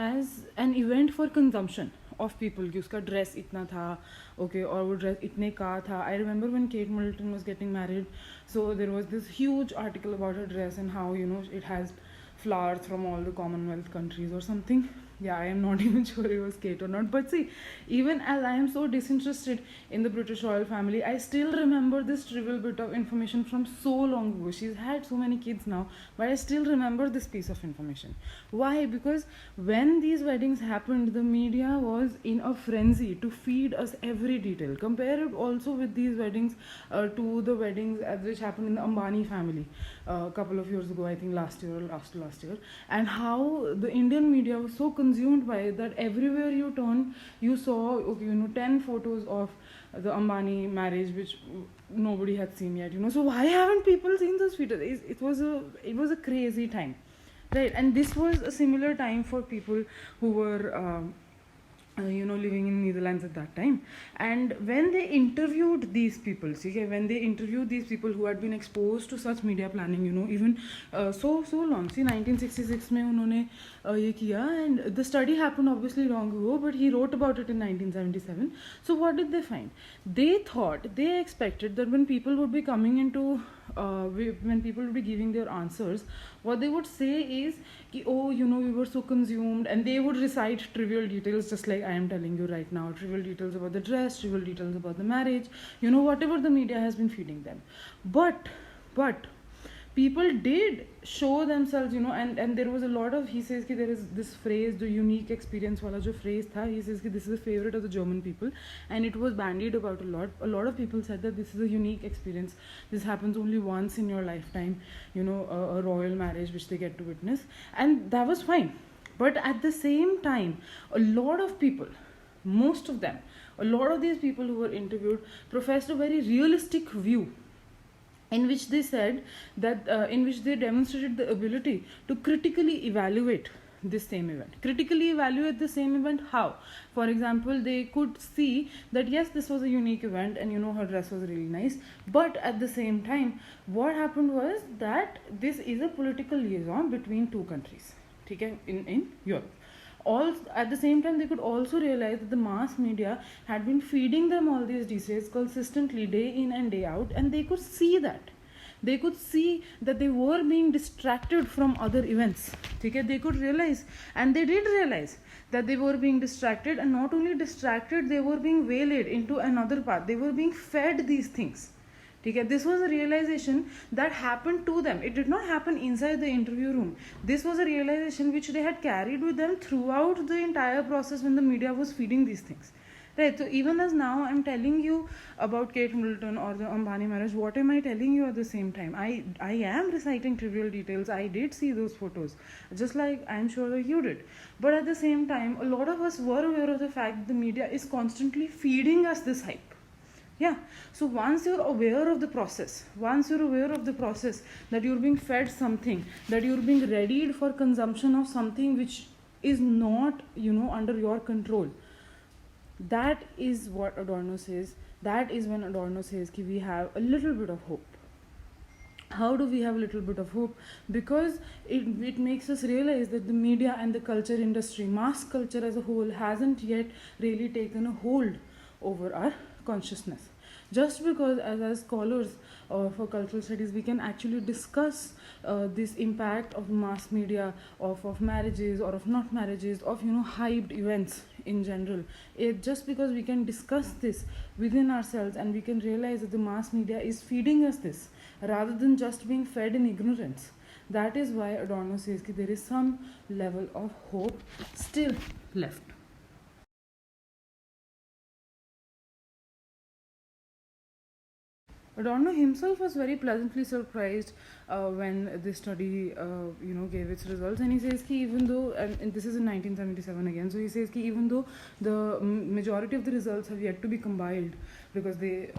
as an event for consumption of people. कि उसका dress इतना था, okay, और वो dress इतने का था. I remember when Kate Middleton was getting married, so there was this huge article about her dress and how it has flowers from all the Commonwealth countries or something. Yeah, I am not even sure it was Kate or not. But see, even as I am so disinterested in the British royal family, I still remember this trivial bit of information from so long ago. She's had so many kids now, but I still remember this piece of information. Why? Because when these weddings happened, the media was in a frenzy to feed us every detail. Compare it also with these weddings to the weddings which happened in the Ambani family a couple of years ago, I think last year or last year, and how the Indian media was so consumed by it that everywhere you turn, you saw 10 photos of the Ambani marriage which nobody had seen yet. So why haven't people seen those photos? It was a crazy time, right? And this was a similar time for people who were living in Netherlands at that time. And when they interviewed these people, who had been exposed to such media planning, even so long. See, 1966 में उन्होंने ये किया, and the study happened obviously long ago, but he wrote about it in 1977. So what did they find? They expected that when people would be coming into when people would be giving their answers, what they would say is ki, we were so consumed, and they would recite trivial details just like I am telling you right now, trivial details about the dress, trivial details about the marriage, whatever the media has been feeding them. But people did show themselves, and there was a lot of, he says that there is this phrase, the unique experience wala jo phrase tha, he says that this is a favorite of the German people, and it was bandied about a lot. A lot of people said that this is a unique experience, this happens only once in your lifetime, a royal marriage which they get to witness, and that was fine. But at the same time, a lot of people, most of them, a lot of these people who were interviewed professed a very realistic view, in which they said that in which they demonstrated the ability to critically evaluate this same event. Critically evaluate the same event how? For example, they could see that yes, this was a unique event, and her dress was really nice, but at the same time, what happened was that this is a political liaison between two countries, okay, in Europe. At the same time, they could also realize that the mass media had been feeding them all these details consistently day in and day out, and they could see that. They could see that they were being distracted from other events. Okay? They could realize, and they did realize, that they were being distracted, and not only distracted, they were being waylaid into another path. They were being fed these things. Okay, this was a realization that happened to them. It did not happen inside the interview room. This was a realization which they had carried with them throughout the entire process when the media was feeding these things. Right, so even as now I'm telling you about Kate Middleton or the Ambani marriage, what am I telling you at the same time? I am reciting trivial details. I did see those photos, just like I'm sure that you did. But at the same time, a lot of us were aware of the fact that the media is constantly feeding us this hype. Yeah, so once you're aware of the process, that you're being fed something, that you're being readied for consumption of something which is not, under your control, that is what Adorno says. That is when Adorno says that we have a little bit of hope. How do we have a little bit of hope? Because it makes us realize that the media and the culture industry, mass culture as a whole, hasn't yet really taken a hold over our consciousness. Just because as scholars for cultural studies we can actually discuss this impact of mass media, of marriages or of not marriages, of hyped events in general, just because we can discuss this within ourselves and we can realize that the mass media is feeding us this rather than just being fed in ignorance. That is why Adorno says that there is some level of hope still left. Adorno himself was very pleasantly surprised when this study, gave its results, and he says that even though, and this is in 1977 again, so he says that even though the majority of the results have yet to be compiled because they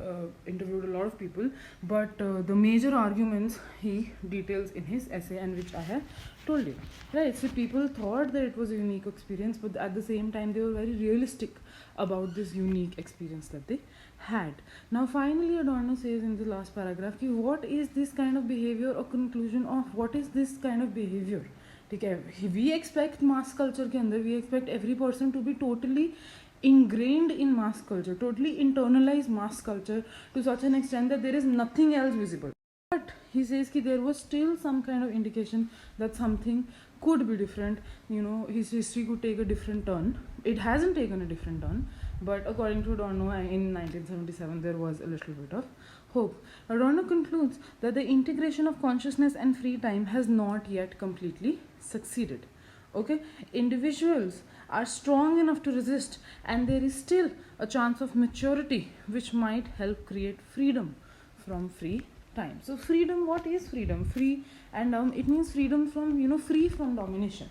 interviewed a lot of people, but the major arguments he details in his essay, and which I have told you. Right, so people thought that it was a unique experience, but at the same time they were very realistic about this unique experience that they had. Now finally Adorno says in the last paragraph, what is this kind of behavior, or conclusion of what is this kind of behavior? We expect mass culture के अंदर, we expect every person to be totally ingrained in mass culture, totally internalize mass culture to such an extent that there is nothing else visible. But he says that there was still some kind of indication that something could be different. His history could take a different turn. It hasn't taken a different turn, but according to Adorno, in 1977 there was a little bit of hope. Adorno concludes that the integration of consciousness and free time has not yet completely succeeded. Okay, individuals are strong enough to resist, and there is still a chance of maturity which might help create freedom from free time. So freedom, what is freedom? Free, and it means freedom from, free from domination,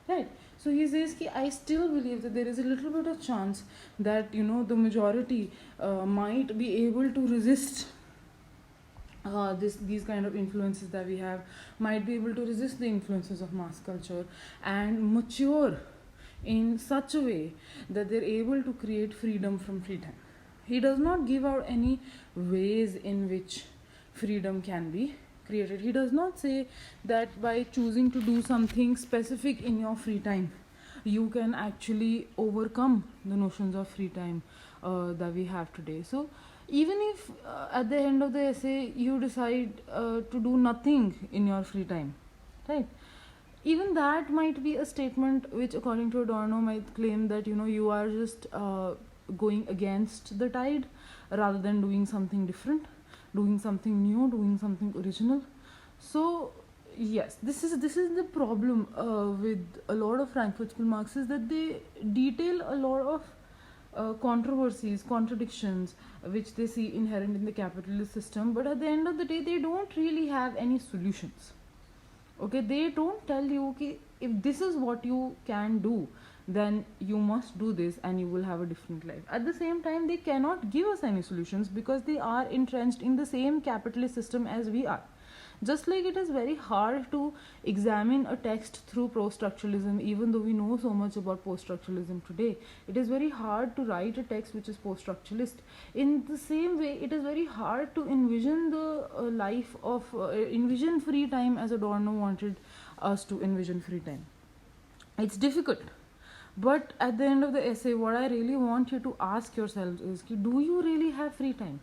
right? So he says that I still believe that there is a little bit of chance that the majority might be able to resist these kind of influences that we have, might be able to resist the influences of mass culture and mature in such a way that they're able to create freedom from free time. He does not give out any ways in which freedom can be created. He does not say that by choosing to do something specific in your free time you can actually overcome the notions of free time that we have today. So even if at the end of the essay you decide to do nothing in your free time, right, even that might be a statement which according to Adorno might claim that you are just going against the tide rather than doing something different, doing something new, doing something original. So yes, this is the problem with a lot of Frankfurt School Marxists, that they detail a lot of controversies, contradictions which they see inherent in the capitalist system, but at the end of the day they don't really have any solutions. Okay, they don't tell you, okay, if this is what you can do, then you must do this and you will have a different life. At the same time, they cannot give us any solutions because they are entrenched in the same capitalist system as we are. Just like it is very hard to examine a text through post-structuralism, even though we know so much about post-structuralism today, it is very hard to write a text which is post-structuralist. In the same way, it is very hard to envision the life of, envision free time as Adorno wanted us to envision free time. It's difficult. But at the end of the essay, what I really want you to ask yourselves is, do you really have free time?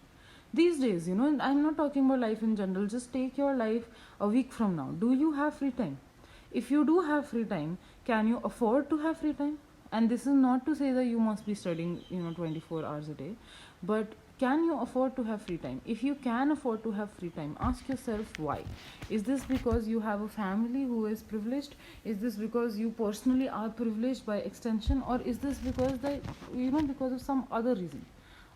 These days, I'm not talking about life in general, just take your life a week from now. Do you have free time? If you do have free time, can you afford to have free time? And this is not to say that you must be studying 24 hours a day, but can you afford to have free time? If you can afford to have free time, ask yourself why. Is this because you have a family who is privileged? Is this because you personally are privileged by extension, or is this because because of some other reason?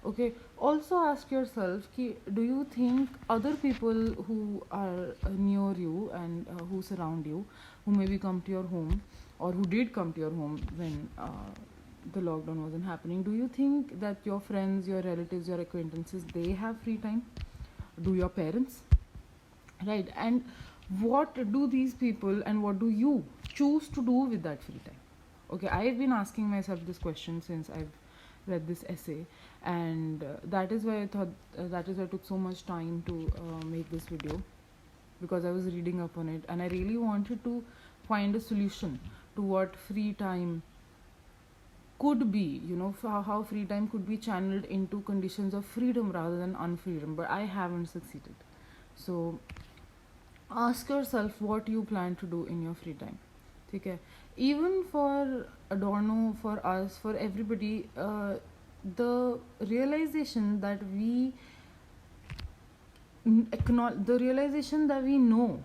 Okay, also ask yourself do you think other people who are near you and who surround you, who maybe come to your home or who did come to your home when the lockdown wasn't happening, do you think that your friends, your relatives, your acquaintances, they have free time? Do your parents? Right? And what do these people and what do you choose to do with that free time? Okay, I've been asking myself this question since I've read this essay, and that is why I thought that is why I took so much time to make this video, because I was reading up on it and I really wanted to find a solution to what free time could be, how free time could be channeled into conditions of freedom rather than unfreedom, but I haven't succeeded. So ask yourself what you plan to do in your free time. Okay, even for Adorno, for us, for everybody, the realization that the realization that we know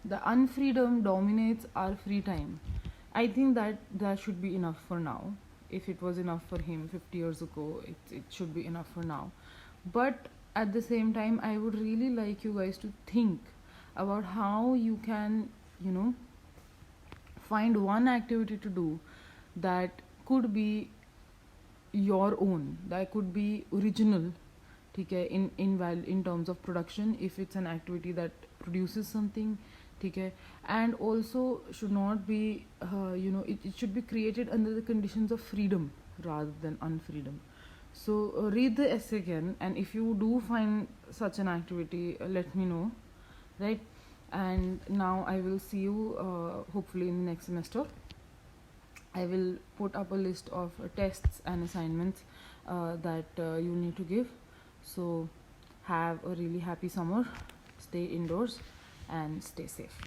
the unfreedom dominates our free time, I think that should be enough for now. If it was enough for him 50 years ago, it should be enough for now. But at the same time, I would really like you guys to think about how you can, find one activity to do that could be your own, that could be original, okay, in terms of production, if it's an activity that produces something, okay, and also should not be it should be created under the conditions of freedom rather than unfreedom. So read the essay again, and if you do find such an activity, let me know, right? And now I will see you hopefully in the next semester. I will put up a list of tests and assignments that you need to give. So have a really happy summer, stay indoors and stay safe.